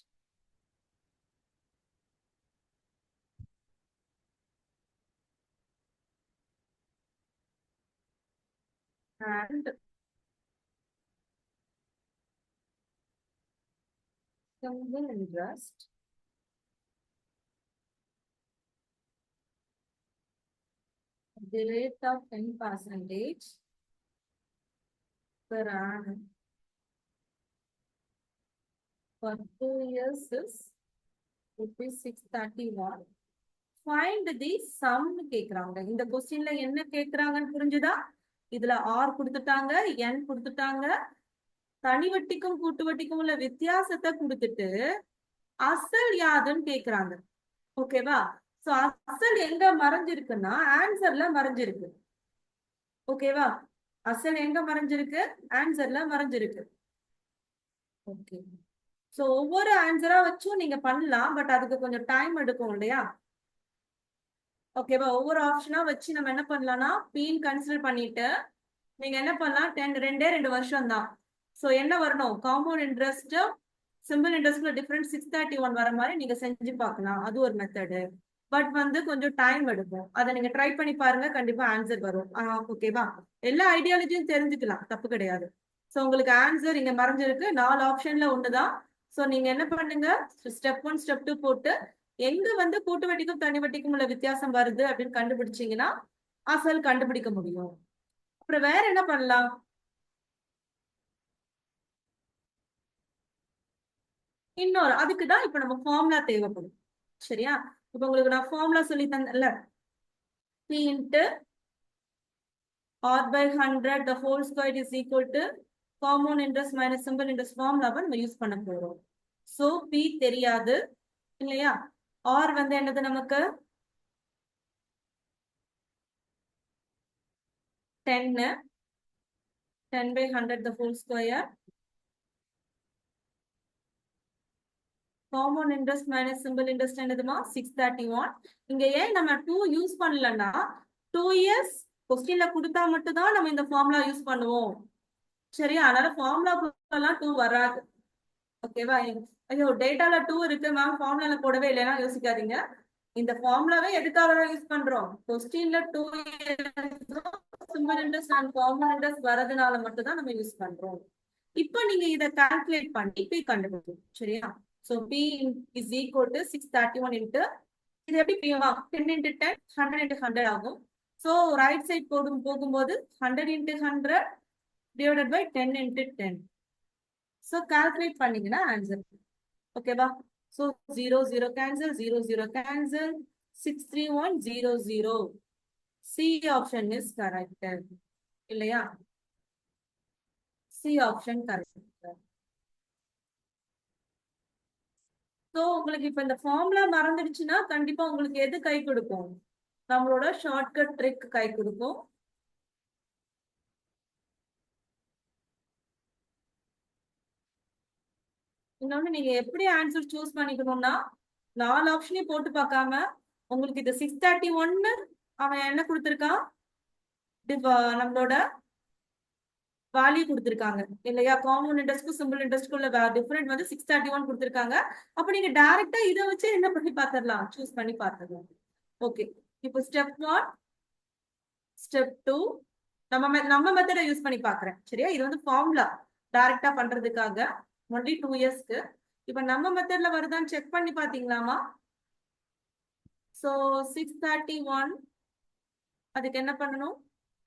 and simple interest at the rate of 10% per annum for 2 years is rupees 631. Find the sum கேக்குறாங்க. இந்த கொஸ்டின்ல என்ன கேக்குறாங்கன்னு புரிஞ்சுதா? இதுல R கொடுத்துட்டாங்க, N கொடுத்துட்டாங்க, தனி வட்டிக்கும் கூட்டு வட்டிக்கும் உள்ள வித்தியாசத்தை கொடுத்துட்டு அசல் யாதுன்னு கேக்குறாங்க. ஓகேவா? சோ அசல் எங்க மறைஞ்சிருக்குன்னா ஆன்சர்ல மறைஞ்சிருக்கு. ஓகேவா? அசல் எங்க மறைஞ்சிருக்கு? ஆன்சர்ல மறைஞ்சிருக்கு. ஓகே. சோ ஒவ்வொரு ஆன்சரா வச்சும் நீங்க பண்ணலாம், பட் அதுக்கு கொஞ்சம் டைம் எடுக்கும் இல்லையா? ஓகேவா? ஒவ்வொரு ஆப்ஷனா வச்சு நம்ம என்ன பண்ணலாம்னா பீன் கன்சிடர் பண்ணிட்டு நீங்க என்ன பண்ணலாம், 2 வருஷம் தான். சோ என்ன வரணும், காம்பவுண்ட் இன்ட்ரெஸ்ட் சிம்பிள் இன்ட்ரெஸ்ட்ல டிஃபரன்ஸ் 631 வர மாதிரி நீங்க செஞ்சு பார்க்கலாம். அது ஒரு மெத்தடு. பட் வந்து கொஞ்சம் டைம் எடுக்கும். அதை நீங்க ட்ரை பண்ணி பாருங்க, கண்டிப்பா ஆன்சர் வரும். ஓகேவா? எல்லா ஐடியாலஜியும் தெரிஞ்சுக்கலாம், தப்பு கிடையாது. சோ உங்களுக்கு ஆன்சர் இங்க மறைஞ்சிருக்கு. 4 ஆப்ஷன்ல ஒண்ணுதான். சோ நீங்க என்ன பண்ணுங்க, ஸ்டெப் 1 ஸ்டெப் 2 போட்டு எங்க வந்து கூட்டு வட்டிக்கும் தனி வட்டிக்கும் உள்ள வித்தியாசம் வருது அப்படின்னு கண்டுபிடிச்சீங்கன்னா அசல் கண்டுபிடிக்க முடியும். அப்புறம் வேற என்ன பண்ணலாம், இன்னொரு அதுக்குதான் இப்ப நம்ம ஃபார்முலா தேவைப்படும். சரியா? இப்ப உங்களுக்கு நான் ஃபார்முலா சொல்லி தந்தேன்ல, P into R by 100 the whole square is equal to compound interest minus simple interest ஃபார்முலாவை நம்ம யூஸ் பண்ண போறோம். சோ P தெரியாது, இல்லையா? ஆர் வந்து என்னது நமக்கு 10 by 100 the whole square. Common interest minus simple interest என்னதுமா 631. இங்க ஏன் நம்ம 2 யூஸ் பண்ணலன்னா 2 இயர்ஸ் கொஸ்டின்ல கொடுத்தா மட்டும் தான் நம்ம இந்த ஃபார்முலா யூஸ் பண்ணுவோம். சரியா? அதனால ஃபார்முலாக்குலாம் 2 வராது. ஓகேவா? ஐயோ டேட்டால 2 இருக்கு மேம் ஃபார்முலால போடவே இல்லைன்னா யோசிக்காதீங்க. இந்த ஃபார்முலாவே எதுக்காக யூஸ் பண்றோம்? கொஸ்டின்ல 2 simple interest and common interest வரதுனால மட்டும் தான் நம்ம யூஸ் பண்றோம். இப்போ நீங்க இத கால்குலேட் பண்ணி P கண்டுபிடிக்கணும். சரியா? So P is equal to 631 into இது எப்படி பிரியுமா 10 into 10 100 into 100 ஆகும். So right side போகும்போது 100 into 100 divided by 10 into 10. So calculate பண்ணீங்கன்னா ஆன்சர். ஓகேவா? So 0 0 cancel 0 0 cancel 63100. C option is correct. இல்லையா? C option correct. ஸோ உங்களுக்கு இப்ப இந்த ஃபார்முலா மறந்துடுச்சுன்னா கண்டிப்பா உங்களுக்கு எது கை கொடுக்கும்? நம்மளோட ஷார்ட்கட் ட்ரிக் கை கொடுக்கும். இன்னொன்னு நீங்க எப்படி ஆன்சர் சூஸ் பண்ணிக்கணும்னா 4 ஆப்ஷனையும் போட்டு பார்க்காம உங்களுக்கு இது 631 அவன் என்ன கொடுத்திருக்கான்? நம்மளோட வேல்யூ கொடுத்திருக்காங்க இல்லையா? காமன் இன்ட்ரெஸ்ட்க்கும் சிம்பிள் இன்ட்ரெஸ்ட்க்கும் உள்ள டிஃபரெண்ட் வந்து 631 கொடுத்திருக்காங்க. அப்ப நீங்க டைரக்டா இதை வச்சு என்ன பண்ணி பாத்திரலாம்? சூஸ் பண்ணி பாத்துக்கலாம். ஓகே, இப்போ ஸ்டெப் 1 ஸ்டெப் 2 நம்ம மெத்தடை யூஸ் பண்ணி பாக்குறேன். சரியா? இது வந்து ஃபார்முலா டைரக்டா பண்றதுக்காக ஒன்லி 2 இயர்ஸ்க்கு. இப்ப நம்ம மெத்தட்ல வருதான்னு செக் பண்ணி பாத்தீங்களாமா? சோ 631 அதுக்கு என்ன பண்ணணும்?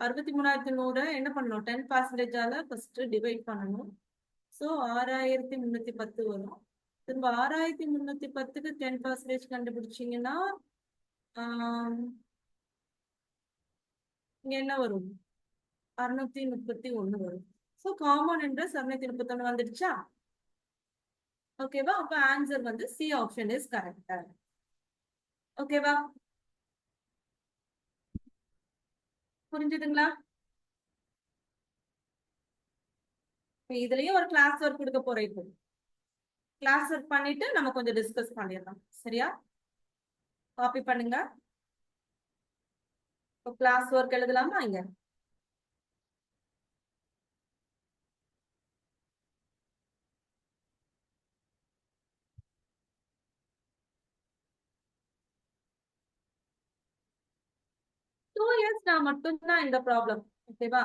63,100 என்ன பண்ணணும்? 10% ஃபர்ஸ்ட் டிவைட் பண்ணணும். ஸோ 6,310 வரும். திரும்ப 6,310க்கு 10% கண்டுபிடிச்சிங்கன்னா இங்க என்ன வரும்? 631 வரும். ஸோ காமன் இன்ட்ரெஸ்ட் 631 வந்துடுச்சா? ஓகேவா? அப்ப ஆன்சர் வந்து சி ஆப்ஷன் இஸ் கரெக்ட். ஓகேவா? புரிஞ்சுதுங்களா? இதுலயும் ஒரு கிளாஸ் ஒர்க் கொடுக்க போறேன். இப்போ கிளாஸ் ஒர்க் பண்ணிட்டு நம்ம கொஞ்சம் டிஸ்கஸ் பண்ணிடலாம். சரியா? காப்பி பண்ணுங்க. கிளாஸ் ஒர்க் எழுதலாமா? இங்க நான் மட்டும்தான் இந்த ப்ராப்ளம். ஓகேவா?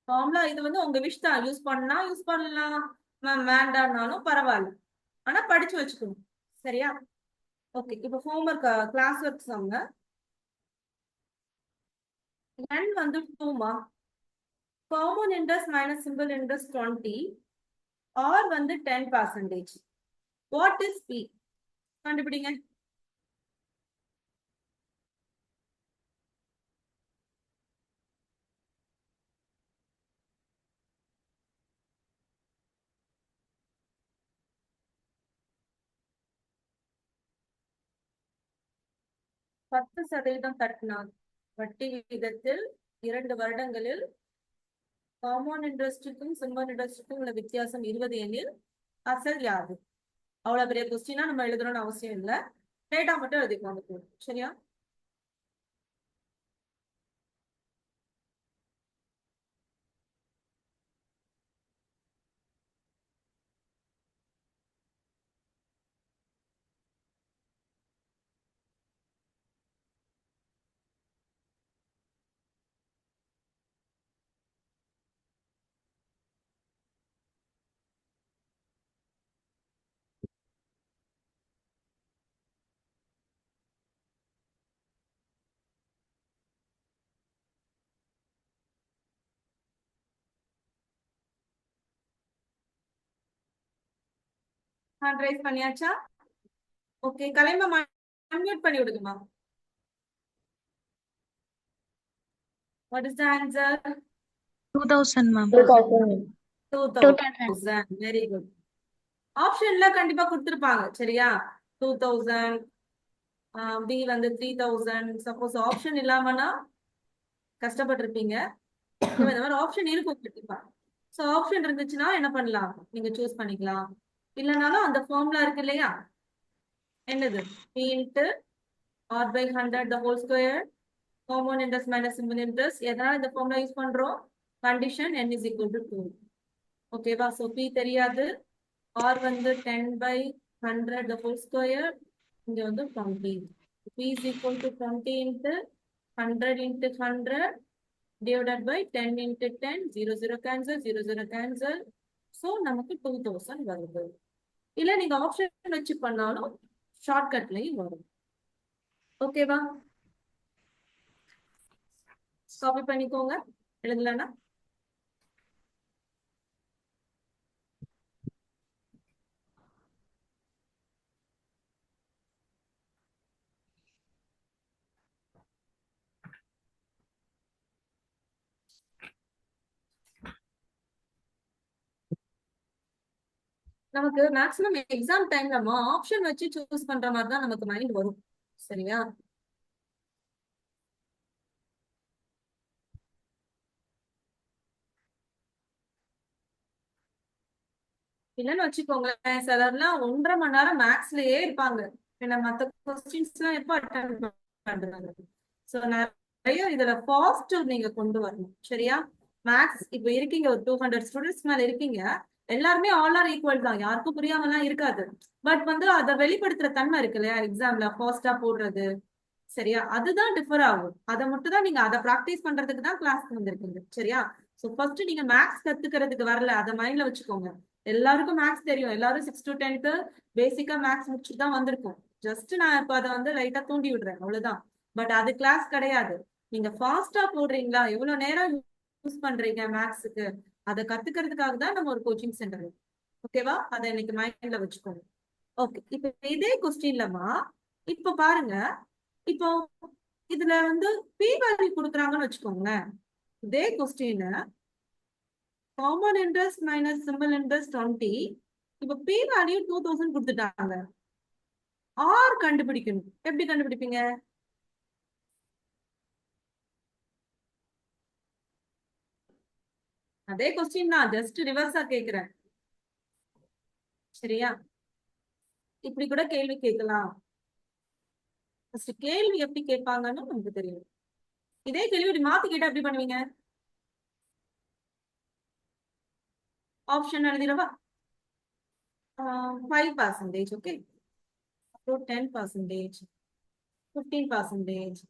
ஃபார்முலா இது வந்து உங்க விஷ் தான். யூஸ் பண்ணா யூஸ் பண்ணலாம், மேம் வேண்டாம்னாலும் பரவாயில்ல. ஆனா படிச்சு வச்சுக்கணும். சரியா? ஓகே, இப்போ ஹோம்ஒர்க் கிளாஸ் ஒர்க் சொங்க. n வந்து 2மா. Common interest minus simple interest 20. R வந்து 10%. What is P? கண்டுபிடிங்க. பத்து சதவீதம் தட்டினால் வட்டி விகிதத்தில் 2 வருடங்களில் காமன் இன்ட்ரெஸ்டுக்கும் சிம்பிள் இன்ட்ரெஸ்டுக்கும் உள்ள வித்தியாசம் 20 எனில் அசல் யாது? அவ்வளவு பெரிய கொஸ்டினா நம்ம எழுதணும்னு அவசியம் இல்லை. டேட்டா மட்டும் எழுதிக்கோங்க. சரியா? ஹேண்ட் ரைஸ் பண்ணியாச்சா? ஓகே, கலைமா அன்மியூட் பண்ணி விடுங்கம்மா. What is the answer?
2000 ma'am.
2000.
2000. Very good. ஆப்ஷன்ல கண்டிப்பா கொடுத்திருப்பாங்க சரியா 2000 பி வந்து 3000 சப்போஸ் ஆப்ஷன் இல்லாமனா கஷ்டப்பட்டிருப்பீங்க இந்த மாதிரி ஆப்ஷன் இருக்கும் கண்டிப்பா சோ ஆப்ஷன் இருந்துச்சுன்னா என்ன பண்ணலாம் நீங்க சூஸ் பண்ணிக்கலாம் இல்லனாலும் அந்த ஃபார்முலா இருக்கு இல்லையா என்னது p into r by 100 the whole square common interest minus simple interest எதனால இந்த ஃபார்முலா யூஸ் பண்றோம் condition n is equal to 2 ஓகேவா சோ p தெரியாது r வந்து 10 by 100 the whole square இங்க வந்து 20 p is equal to 20 into 100 into 100 divided by 10 into 10 0 0 cancel 0 0 cancel so நமக்கு 2000 வருது இல்ல நீங்க ஆப்ஷன் வச்சு பண்ணாலும் ஷார்ட்கட்லயும் வரும் ஓகேவா காப்பி பண்ணிக்கோங்க எழுதலன்னா நமக்கு மேக்ஸிமம் எக்ஸாம் டைம்ல ஆப்ஷன் வச்சு சூஸ் பண்ற மாதிரி தான் நமக்கு மைண்ட் வரும் சரியா இல்லன்னு வச்சுக்கோங்களேன் சிலர்லாம் 1.5 மணி நேரம் மேக்ஸ்லயே இருப்பாங்க ஏன்னா மத்த கொஸ்டின்ஸ் எல்லாம் எப்ப அட்டன் பண்றாங்க சோ நிறைய இதுல பாசிட்டிவ் நீங்க கொண்டு வரணும் சரியா மேக்ஸ் இப்ப இருக்கீங்க ஒரு 200 ஸ்டூடெண்ட்ஸ் மேல இருக்கீங்க எல்லாருமே ஆல் ஆர் ஈக்குவல் தான் யாருக்கும் புரியாமலாம் இருக்காது பட் வந்து அதை வெளிப்படுத்துற தன்மை இருக்கு இல்லையா எக்ஸாம்ல ஃபாஸ்டா போடுறது சரியா அதுதான் டிஃபர் ஆகும் அதை மட்டும் தான் நீங்க அதை ப்ராக்டிஸ் பண்றதுக்கு தான் கிளாஸ்க்கு வந்திருக்கீங்க சரியா சோ ஃபர்ஸ்ட் நீங்க மேக்ஸ் கத்துக்கிறதுக்கு வரல அதை மைண்ட்ல வச்சுக்கோங்க எல்லாருக்கும் மேக்ஸ் தெரியும் எல்லாரும் 6 to 10th பேசிக்கா மேக்ஸ் முடிச்சுட்டு தான் வந்திருக்கோம் ஜஸ்ட் நான் இப்ப அதை வந்து லைட்டா தூண்டி விடுறேன் அவ்வளவுதான் பட் அது கிளாஸ் கிடையாது நீங்க ஃபாஸ்டா போடுறீங்களா எவ்வளவு நேரம் யூஸ் பண்றீங்க மேக்ஸுக்கு அதை கத்துக்கிறதுக்காக தான் நம்ம ஒரு கோச்சிங் சென்டர் ஓகேவா அதை இன்னைக்கு மைண்ட்ல வச்சுக்கோங்க ஓகே இப்ப இதே கொஸ்டின்லமா இப்ப பாருங்க இப்போ இதுல வந்து பி வேல்யூ கொடுக்குறாங்கன்னு வச்சுக்கோங்களேன் இதே question common interest minus simple interest 20 இப்ப பி வேல்யூ 2000 கொடுத்துட்டாங்க ஆர் கண்டுபிடிக்கணும் எப்படி கண்டுபிடிப்பீங்க அதே கொஸ்டின் நான் ஜஸ்ட் ரிவர்ஸா கேக்குறேன் சரியா இப்படி கூட கேள்வி கேட்கலாம் ஃபர்ஸ்ட் கேள்வி எப்படி கேட்பாங்கன்னு நமக்கு தெரியும் இதே கேள்வி இப்படி மாத்தி கேட்டா எப்படி பண்ணுவீங்க ஆப்ஷன் எழுதிடவா 5% ஓகே அப்புறம் 10% 15%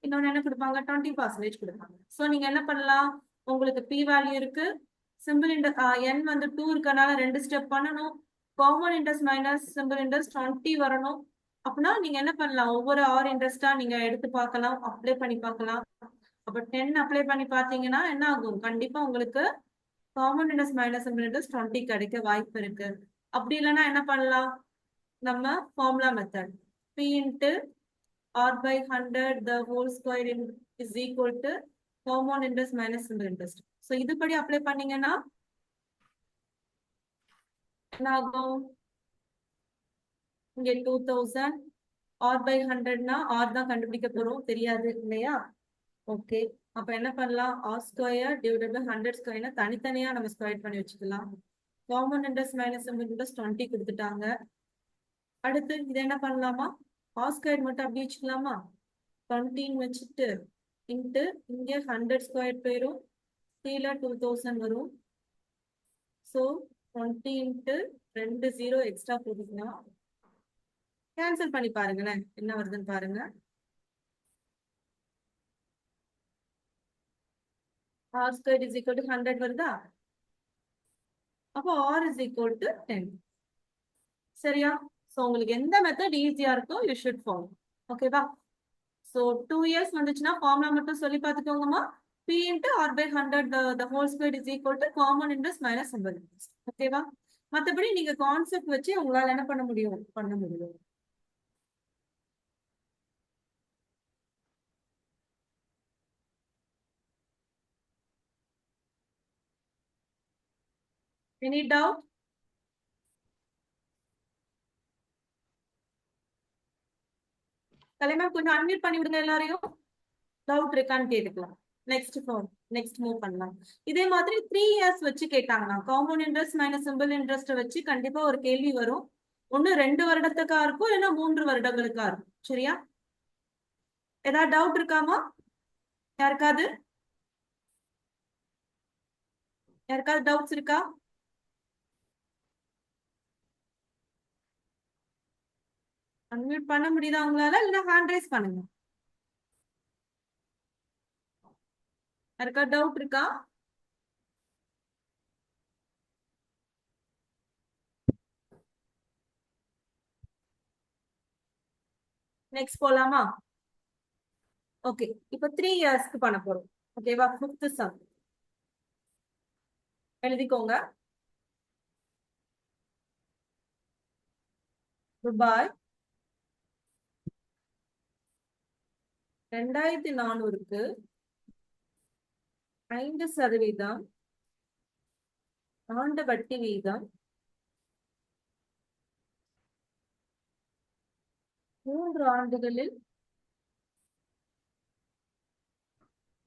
இன்னொன்னு என்ன கொடுப்பாங்க 20% கொடுப்பாங்க சோ நீங்க என்ன பண்ணலாம் உங்களுக்கு பி வேல்யூ இருக்கு சிம்பிள் இன்ட்ரெஸ்ட் n வந்து 2 இருக்கனால 2 ஸ்டெப் பண்ணணும் common interest minus simple interest 20 வரணும் அப்படின்னா நீங்க என்ன பண்ணலாம் ஒவ்வொரு ஆர் இன்ட்ரெஸ்டா நீங்க எடுத்து பார்க்கலாம் அப்ளை பண்ணி பார்க்கலாம் அப்ப 10 அப்ளை பண்ணி பார்த்தீங்கன்னா என்ன ஆகும் கண்டிப்பா உங்களுக்கு common interest minus simple interest 20 கிடைக்க வாய்ப்பு இருக்கு அப்படி இல்லைன்னா என்ன பண்ணலாம் நம்ம formula method p into r by 100 the whole square is equal to common interest minus simple interest so இதுபடி அப்ளை பண்ணீங்கன்னா என்ன ஆகும் இங்க 2000 r by 100னா r தான் கண்டுபிடிக்க போறோம் தெரியாது இல்லையா ஓகே அப்ப என்ன பண்ணலாம் r square divided by 100 square தனித்தனியா நம்ம ஸ்கொயர் பண்ணி வச்சுக்கலாம் common interest minus simple interest 20 கொடுத்துட்டாங்க அடுத்து இது என்ன பண்ணலாமா r square மட்டும் அப்படி வச்சுக்கலாமா 20 வச்சுட்டு இன்ட்டு இங்க 100 ஸ்கொயர் போயிரும் கீழே 2000 வரும் ஸோ 20 இன்ட்டு 2 0 எக்ஸ்ட்ரா போட்டுக்கலாம் கேன்சல் பண்ணி பாருங்களேன் என்ன வருதுன்னு பாருங்க r squared is equal to 100 வருதா அப்போ r is equal to 10 சரியா சோ உங்களுக்கு எந்த மெத்தட் ஈஸியா இருக்கோ யூ ஷுட் ஃபாலோ ஓகேவா சோ 2 இயர்ஸ் வந்துச்சுன்னா ஃபார்முலா மட்டும் சொல்லி பார்த்துக்கோங்கம்மா p into r by 100 the whole squared is equal to common interest minus simple interest ஓகேவா மத்தபடி நீங்க கான்செப்ட் வச்சு உங்களால என்ன பண்ண முடியும் Any doubt? கலைமா கொஞ்சம் அன்மியூட் பண்ணி விடுங்க எல்லாரையும். டவுட் இருக்கான்னு கேட்டுக்கலாம். நெக்ஸ்ட் மூவ் பண்ணலாம். இதே மாதிரி 3 இயர்ஸ் வச்சு கேட்டாங்கன்னா compound interest minus simple interest வச்சு கண்டிப்பா ஒரு கேள்வி வரும். ஒண்ணு 2 வருடத்துக்கா இருக்கும், இல்லைன்னா 3 வருடங்களுக்கா இருக்கும். சரியா? ஏதாவது டவுட் இருக்காமா யாருக்காவது? டவுட்ஸ் இருக்கா? அன்மியூட் பண்ண முடியுதா உங்களால? இல்ல ஹேண்ட் ரைஸ் பண்ணுங்க. யாருக்கா டவுட் இருக்கா? நெக்ஸ்ட் போலாமா? ஓகே, இப்ப 3 இயர்ஸ்க்கு பண்ண போறோம். ஓகேவா? 5th சம் எழுதிக்கோங்க. ரூபாய் 2400க்கு 5% ஆண்டு வட்டி வீதம் 3 ஆண்டுகளில்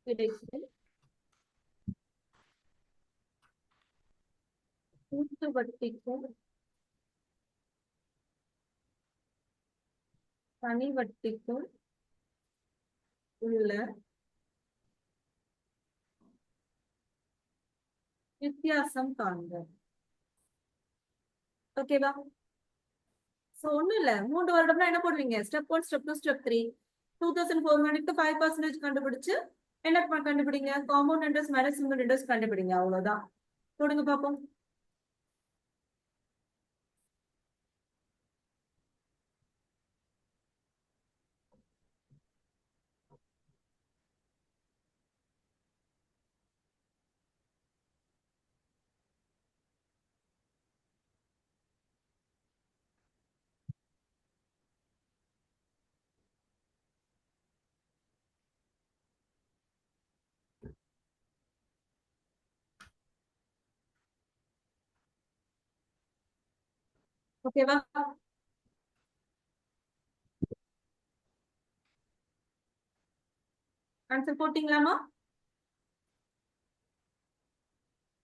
கிடைக்கும் கூட்டு வட்டிக்கும் தனி வட்டிக்கும் உள்ள வித்தியாசம் காண்க. ஓகேவா? சோ ஒண்ணும் இல்ல, 3 வருடம்னா என்ன போடுவீங்க? Step 1, step 2, step 3. 2400க்கு 5% கண்டுபிடிச்சு என்ன கண்டுபிடிங்க? Compound interest minus simple interest கண்டுபிடிங்க. அவ்வளவுதான். போடுங்க பாப்போம். ஓகேவா? ஆன்சர் போட்டீங்களாமா?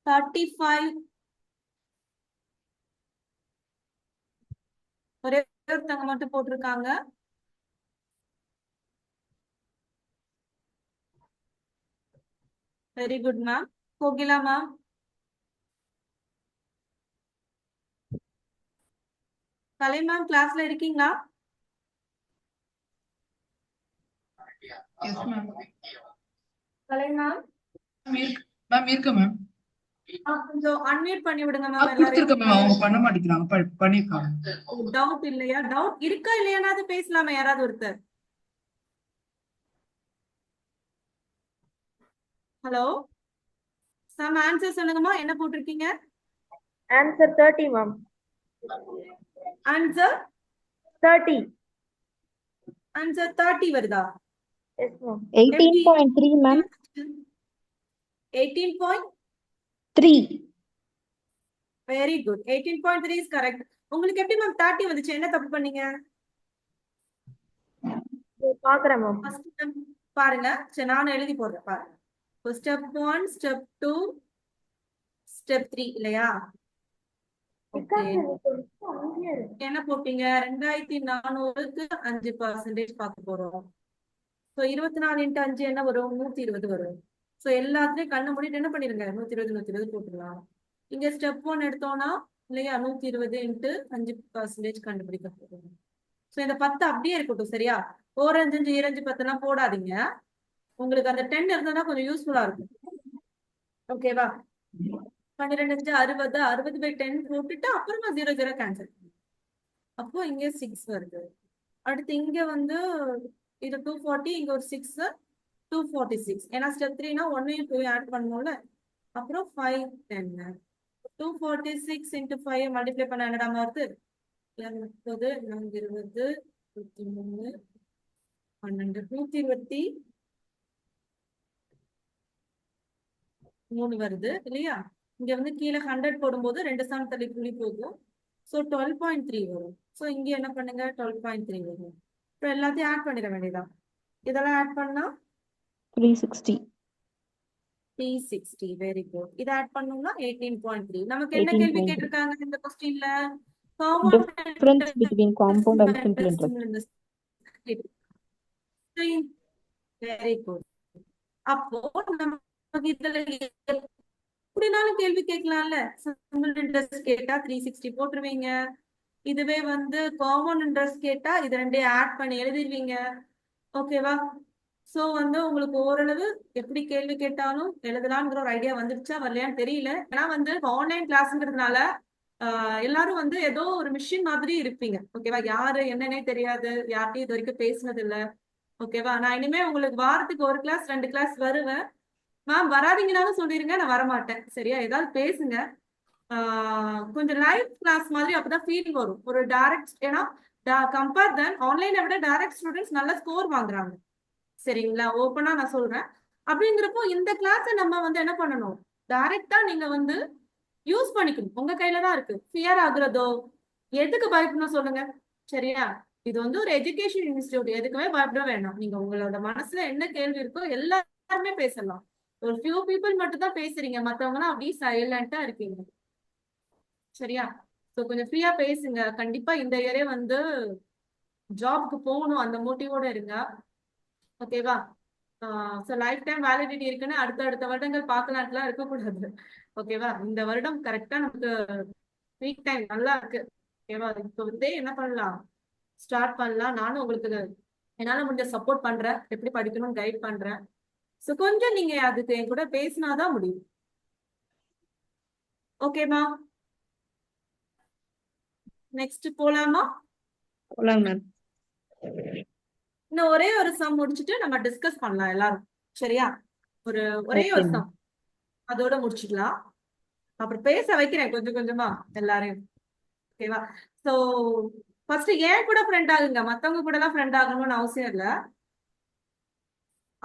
35. ஒரே ஒருத்தங்க மட்டும் போட்டிருக்காங்க. Very good ma'am. Kokila ma'am, Kalai ma'am கிளாஸ்ல இருக்கீங்களா?
Yes ma'am.
Kalai ma'am
ma'am இருக்கு மேம்.
கொஞ்சம் அன்மியூட் பண்ணி விடுங்க மேம்.
கொடுத்துருக்க மேம், அவங்க பண்ண மாட்டேங்கிறாங்க. பண்ணிருக்காங்க.
டவுட் இல்லையா? டவுட் இருக்கா இல்லையானாவது பேசலாமா யாராவது ஒருத்தர்? ஹலோ சம் ஆன்சர் சொல்லுங்கம்மா. என்ன போட்டிருக்கீங்க?
Answer 30 ma'am.
ஆன்சர்
30.
ஆன்சர் 30 வருதா?
Yes ma'am.
18.3 ma'am.
18.3. Very good. 18.3 is correct. உங்களுக்கு எப்படி மேம் 30 வந்துச்சு? என்ன தப்பு பண்ணீங்க?
பாக்குறேன் மேம்.
பாருங்க. சரி, நான் எழுதி போடுறேன் பாருங்க. ஸ்டெப் 1, ஸ்டெப் 2, ஸ்டெப் 3 இல்லையா? என்ன போட்டீங்க? 2400க்கு 5% பார்க்க போறோம். சோ 24 × 5 என்ன வரும்? 120 வரும். சோ எல்லாத்துலயும் கண்ணு மூடிட்டு என்ன பண்ணிருங்க? 120 போட்டுக்கலாம். இங்க ஸ்டெப் 1 எடுத்தோம்னா இல்லையா 120 × 5% கண்டுபிடிக்க போறோம். சோ இந்த 10 அப்படியே இருக்கட்டும். சரியா? 4 5 5 2 5 10 போடாதீங்க. உங்களுக்கு அந்த 10 இருந்ததுன்னா கொஞ்சம் யூஸ்ஃபுல்லா இருக்கும். ஓகேவா? 12 5 60, 60/10 போட்டுட்டு அப்புறமா 0 0 கேன்சல். அப்போ இங்க 6 வருது. அடுத்து இங்க வந்து இது 240, இங்க ஒரு 6 246. ஏன்னா ஸ்டெப் 3னா 1 2 ஆட் பண்ணணும்ல. அப்புறம் 5 10. 246 × 5 மல்டிப்ளை பண்ண என்னடா வருது? 30 4 20 23 12 123 வருது இல்லையா? இங்க வந்து கீழே 100 போடும்போது 2 சம் தள்ளி புள்ளி போகும். சோ 12.3 வரும். சோ இங்க என்ன பண்ணுங்க? 12.3 வரும். இப்போ எல்லாத்தையும் ஆட் பண்ணிட வேண்டியதான். இதெல்லாம் ஆட் பண்ணா
360.
360. Very good. இதை ஆட் பண்ணோம்னா 18.3. நமக்கு என்ன கேள்வி
18.3.
கேட்டிருக்காங்க இந்த கொஸ்டின்ல? Compound
Difference between compound and simple interest.
Very good. அப்போ நமக்கு இதுல எப்படினாலும் கேள்வி கேட்கலாம்ல. சிம்பிள் இன்ட்ரெஸ்ட் கேட்டா 360 போட்டுருவீங்க. இதுவே வந்து காமன் இன்ட்ரெஸ்ட் கேட்டா இது ரெண்டையும் ஆட் பண்ணி எழுதிடுவீங்க. ஓகேவா? சோ வந்து உங்களுக்கு ஓரளவு எப்படி கேள்வி கேட்டாலும் எழுதலாம்ங்கிற ஒரு ஐடியா வந்துடுச்சா வரலையான்னு தெரியல. ஏன்னா வந்து ஆன்லைன் கிளாஸ்ங்கிறதுனால எல்லாரும் வந்து ஏதோ ஒரு மிஷின் மாதிரி இருப்பீங்க. ஓகேவா? யாரு என்னன்னே தெரியாது, யார்கிட்டயும் இது வரைக்கும் பேசினது இல்ல. ஓகேவா? நான் இனிமே உங்களுக்கு வாரத்துக்கு ஒரு கிளாஸ் 2 கிளாஸ் வருவேன். மேம் வராதீங்கன்னாலும் சொல்லிருங்க, நான் வரமாட்டேன். சரியா? ஏதாவது பேசுங்க. கொஞ்சம் லைவ் கிளாஸ் மாதிரி அப்பதான் ஃபீல் வரும். ஒரு டைரக்ட், ஏன்னா கம்பேர் தென் ஆன்லைனை விட டைரக்ட் ஸ்டூடெண்ட்ஸ் நல்ல ஸ்கோர் வாங்குறாங்க. சரிங்களா? ஓப்பனா நான் சொல்றேன். அப்படிங்கிறப்போ இந்த கிளாஸை நம்ம வந்து என்ன பண்ணணும், டைரக்டா நீங்க வந்து யூஸ் பண்ணிக்கணும். உங்க கையில தான் இருக்கு. ஃபியர் ஆகுறதோ எதுக்கு பயப்படணும் சொல்லுங்க. சரியா? இது வந்து ஒரு எஜுகேஷன் இன்ஸ்டிடியூட், எதுக்குமே பயப்பட வேணாம். நீங்க உங்களோட மனசுல என்ன கேள்வி இருக்கோ எல்லாருமே பேசலாம். ஒரு ஃபியூ பீப்புள் மட்டும் தான் பேசுறீங்க, மத்தவங்க எல்லாம் அப்படியே சைலண்டா இருக்கீங்க. சரியா? ஸோ கொஞ்சம் ஃப்ரீயா பேசுங்க. கண்டிப்பா இந்த இயரே வந்து ஜாப்க்கு போகணும், அந்த மோட்டிவோட இருங்க. ஓகேவா? ஸோ லைஃப் டைம் வேலிடிட்டி இருக்குன்னு அடுத்த வருடங்கள் பார்க்கலான்ட்டுலாம் இருக்கக்கூடாது. ஓகேவா? இந்த வருடம் கரெக்டா நமக்கு வீக் டைம் நல்லா இருக்கு. ஓகேவா? இப்போ வந்து என்ன பண்ணலாம், ஸ்டார்ட் பண்ணலாம். நானும் உங்களுக்கு என்னால முடிஞ்ச சப்போர்ட் பண்றேன், எப்படி படிக்கணும்னு கைட் பண்றேன். ஸோ கொஞ்சம் நீங்க அதுக்கு என் கூட பேசினாதான் முடியும். ஓகேமா? நெக்ஸ்ட் போலாமா?
போலாம் மேம்.
இன்னும் ஒரே ஒரு சம் முடிச்சுட்டு நம்ம டிஸ்கஸ் பண்ணலாம் எல்லாரும். சரியா? ஒரே ஒரு
Okay,
சம் அதோட முடிச்சுக்கலாம். அப்புறம் பேச வைக்கிறேன் கொஞ்சம் கொஞ்சமா எல்லாரையும். ஓகேவா? சோ ஃபர்ஸ்ட் ஏன் கூட ஃப்ரெண்ட் ஆகுங்க, மத்தவங்க கூட எல்லாம் ஃப்ரெண்ட் ஆகணும்னு அவசியம் இல்ல.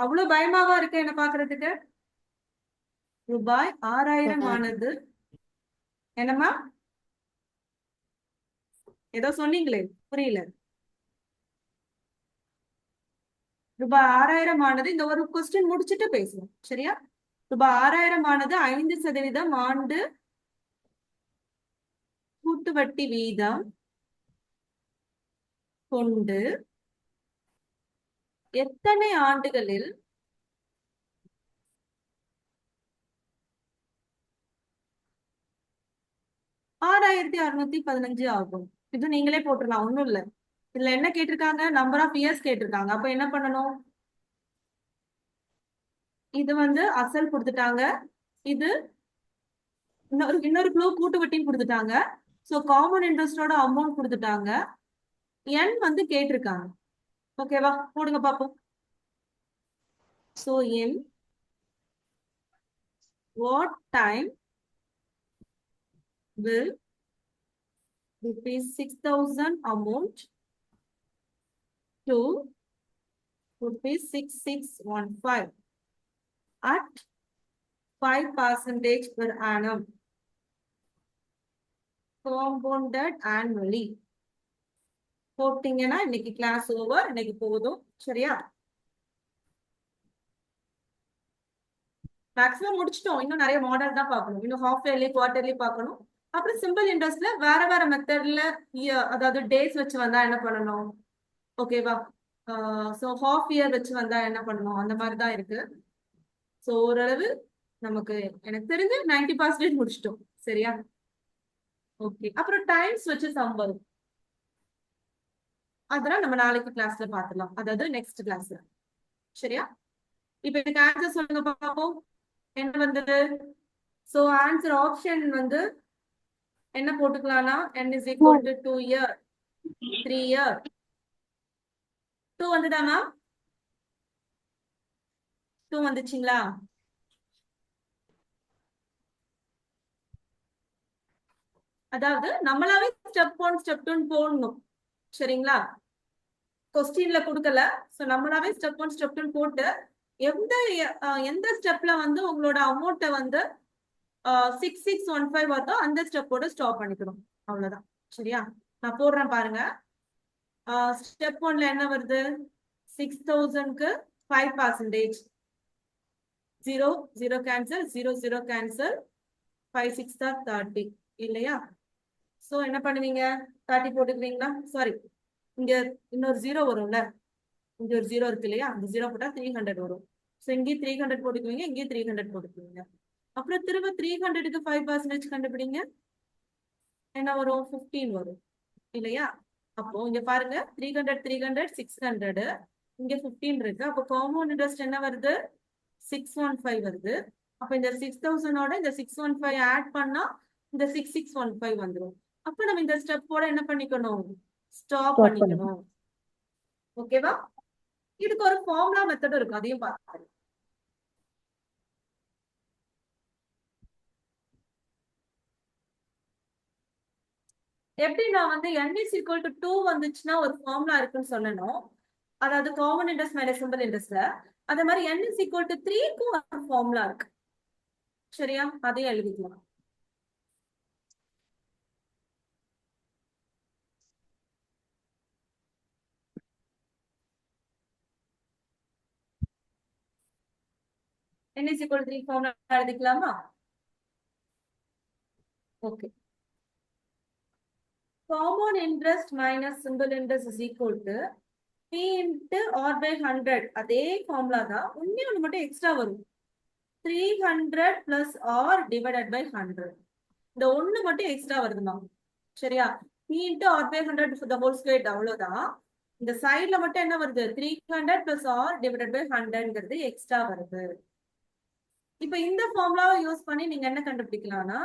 அவ்வளவு பயமாவா இருக்கு என்ன பாக்குறதுக்கு? ரூபாய் 6000 ஆனது என்னம்மா? ஏதோ சொன்னீங்களே, புரியல. ரூபாய் 6000 ஆனது, இந்த ஒரு கொஸ்டின் முடிச்சுட்டு பேசுவோம். சரியா? ரூபாய் 6000 ஆனது 5% ஆண்டு கூட்டு வட்டி வீதம் கொண்டு எத்தனை ஆண்டுகளில் $6,615 ஆகும்? இது நீங்களே போட்டுடலாம், ஒண்ணும் இல்ல. இதுல என்ன கேட்டிருக்காங்க, நம்பர் ஆஃப் இயர்ஸ் கேட்டிருக்காங்க. அப்ப என்ன பண்ணணும், இது வந்து அசல் கொடுத்துட்டாங்க, இது இன்னொரு க்ளூ கூட்டு வட்டின்னு கொடுத்துட்டாங்க. சோ காமன் இன்ட்ரெஸ்டோட அமௌண்ட் கொடுத்துட்டாங்க, என் வந்து கேட்டிருக்காங்க. ஓகேவா? போடுங்க பாப்போம். So in what time will ₹6,000 amount to ₹6,615 at 5% per annum compounded annually? போட்டீங்கன்னா இன்னைக்கு கிளாஸ் ஓவர், இன்னைக்கு போதும். சரியா? மேக்ஸிமம் முடிச்சிட்டோம். இன்னும் நிறைய மாடல் தான் பார்க்கணும். இன்னும் ஹாஃப் இயர்லி, குவார்டர்லி பார்க்கணும். அப்புறம் சிம்பிள் இன்ட்ரெஸ்ட்ல வேற மெத்தட்ல, அதாவது டேஸ் வச்சு வந்தா என்ன பண்ணணும், ஓகேவா? ஸோ ஹாஃப் இயர் வச்சு வந்தா என்ன பண்ணணும், அந்த மாதிரி தான் இருக்கு. ஸோ ஓரளவு நமக்கு எனக்கு தெரிஞ்சு 90% முடிச்சிட்டோம். சரியா? ஓகே. அப்புறம் டைம்ஸ் வச்சு சம் வரும், அதெல்லாம் நம்ம நாளைக்கு கிளாஸ்ல பார்த்துலாம், அதாவது நெக்ஸ்ட் கிளாஸ்ல. சரியா? இப்ப எனக்கு ஆன்சர் சொல்லுங்க பாப்போம். என்ன வந்தது? சோ ஆன்சர் ஆப்ஷன் வந்து என்ன போட்டுக்கலாம்னா, n is equal to 2 year, 3 year. 2 வந்துதா மேம்? 2 வந்துச்சுங்களா? அதாவது நம்மளாவே ஸ்டெப் 1 ஸ்டெப் 2 போடணும். சரிங்களா? கொஸ்டின்ல கொடுக்கல. சோ நம்மளாவே ஸ்டெப் 1 ஸ்டெப் 2 போட்டு எந்த ஸ்டெப்ல வந்து உங்களோட அமௌண்ட்டை வந்து 6615 வருதோ அந்த ஸ்டெப்போட ஸ்டாப் பண்ணிக்கணும். அவ்வளவுதான். சரியா? நான் போடுறேன் பாருங்க. ஸ்டெப் 1ல என்ன வருது 6000க்கு 5%. 0 0 கேன்சல் 0 0 கேன்சல் 5 6 30 இல்லையா? சோ என்ன பண்ணுவீங்க 30 போட்டுக்குவீங்களா? சாரி, இங்க இன்னொரு 0 வரும்ல, இங்க ஒரு 0 இருக்கு இல்லையா? அந்த 0 போட்டா 300 வரும். சோ இங்கே 300 போட்டுக்குவீங்க, இங்கே 300 போட்டுக்குவீங்க. அப்புறம் திரும்ப 300க்கு 5% கண்டுபிடிங்க. என்ன வரும் 15 வரும் இல்லையா? அப்போ இங்க பாருங்க 300 300 600, இங்க 15 இருக்கு. அப்போ காம்பவுண்ட் இன்ட்ரெஸ்ட் என்ன வருது 615 வருது. அப்ப இந்த 6000ஓட இந்த 615 ஆட் பண்ணா இந்த 6615 வந்துரும். அப்ப நம்ம இந்த ஸ்டெப்போட என்ன பண்ணிக்கணும் ஸ்டாப் பண்ணிக்கணும். ஓகேவா? இதுக்கு ஒரு ஃபார்முலா மெத்தட் இருக்கு, அதையும் பார்க்கலாம். எப்படி நான் வந்து n is equal to 2 வந்துச்சுன்னா ஒரு ஃபார்முலா இருக்குன்னு சொல்லணும். அதாவது காமன் இன்ட்ரெஸ்ட் மைனஸ் சிம்பிள் இன்ட்ரெஸ்ட்ல. அதே மாதிரி n is equal to 3க்கும் ஒரு ஃபார்முலா இருக்கு. சரியா? அதையும் எழுதிக்கலாம். n is equal to 3 formula எழுதிக்கலாமா? Okay. Common interest minus simple interest is equal to P into R by 100. அதே ஃபார்முலா தான், ஒண்ணு மட்டும் எக்ஸ்ட்ரா வரும். 300 plus R divided by 100. இந்த ஒண்ணு மட்டும் எக்ஸ்ட்ரா வருதுமா. சரியா? P into R by 100 for the whole square அவ்வளவுதான். இந்த சைடுல மட்டும் என்ன வருது 300 plus R divided by 100ங்கிறது எக்ஸ்ட்ரா வருது. இப்ப இந்த ஃபார்முலாவை யூஸ் பண்ணி நீங்க என்ன கண்டுபிடிக்கலாம்னா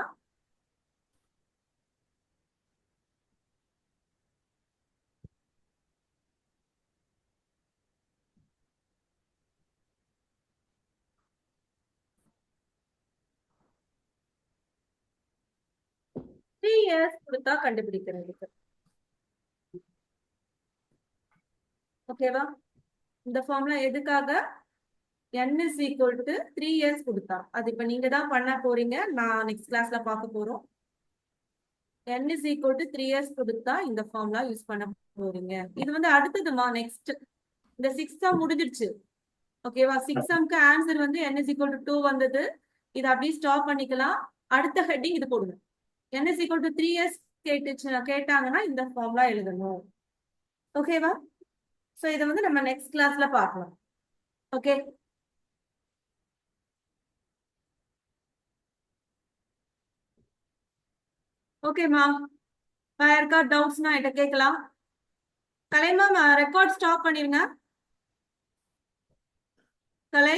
years கொடுத்தா கண்டுபிடிக்கிறதுக்கு. ஓகேவா? இந்த ஃபார்முலா எதுக்காக n is equal to 3 years கொடுத்தா. அது இப்ப நீங்க தான் பண்ண போறீங்க, நான் நெக்ஸ்ட் கிளாஸ்ல பார்க்க போறோம். n is equal to 3 years கொடுத்தா இந்த ஃபார்முலா யூஸ் பண்ண போறீங்க. இது வந்து அடுத்ததுமா நெக்ஸ்ட் இந்த 6 சம் முடிஞ்சிடுச்சு. ஓகேவா? 6 சம்க்கு ஆன்சர் வந்து n is equal to 2 வந்தது. இது அப்படியே ஸ்டாப் பண்ணிக்கலாம். அடுத்த ஹெட்டிங் இது போடுங்க. n is equal to 3 years கேட்டாங்கன்னா இந்த ஃபார்முலா எழுதணும். ஓகேவா? சோ இதை வந்து நம்ம நெக்ஸ்ட் கிளாஸ்ல பார்க்கலாம். ஓகே? ஓகேமா? யாருக்கா டவுட்ஸ்னா என்கிட்ட கேட்கலாம். கலை மேம் ரெக்கார்ட் ஸ்டாப் பண்ணிருங்க. கலை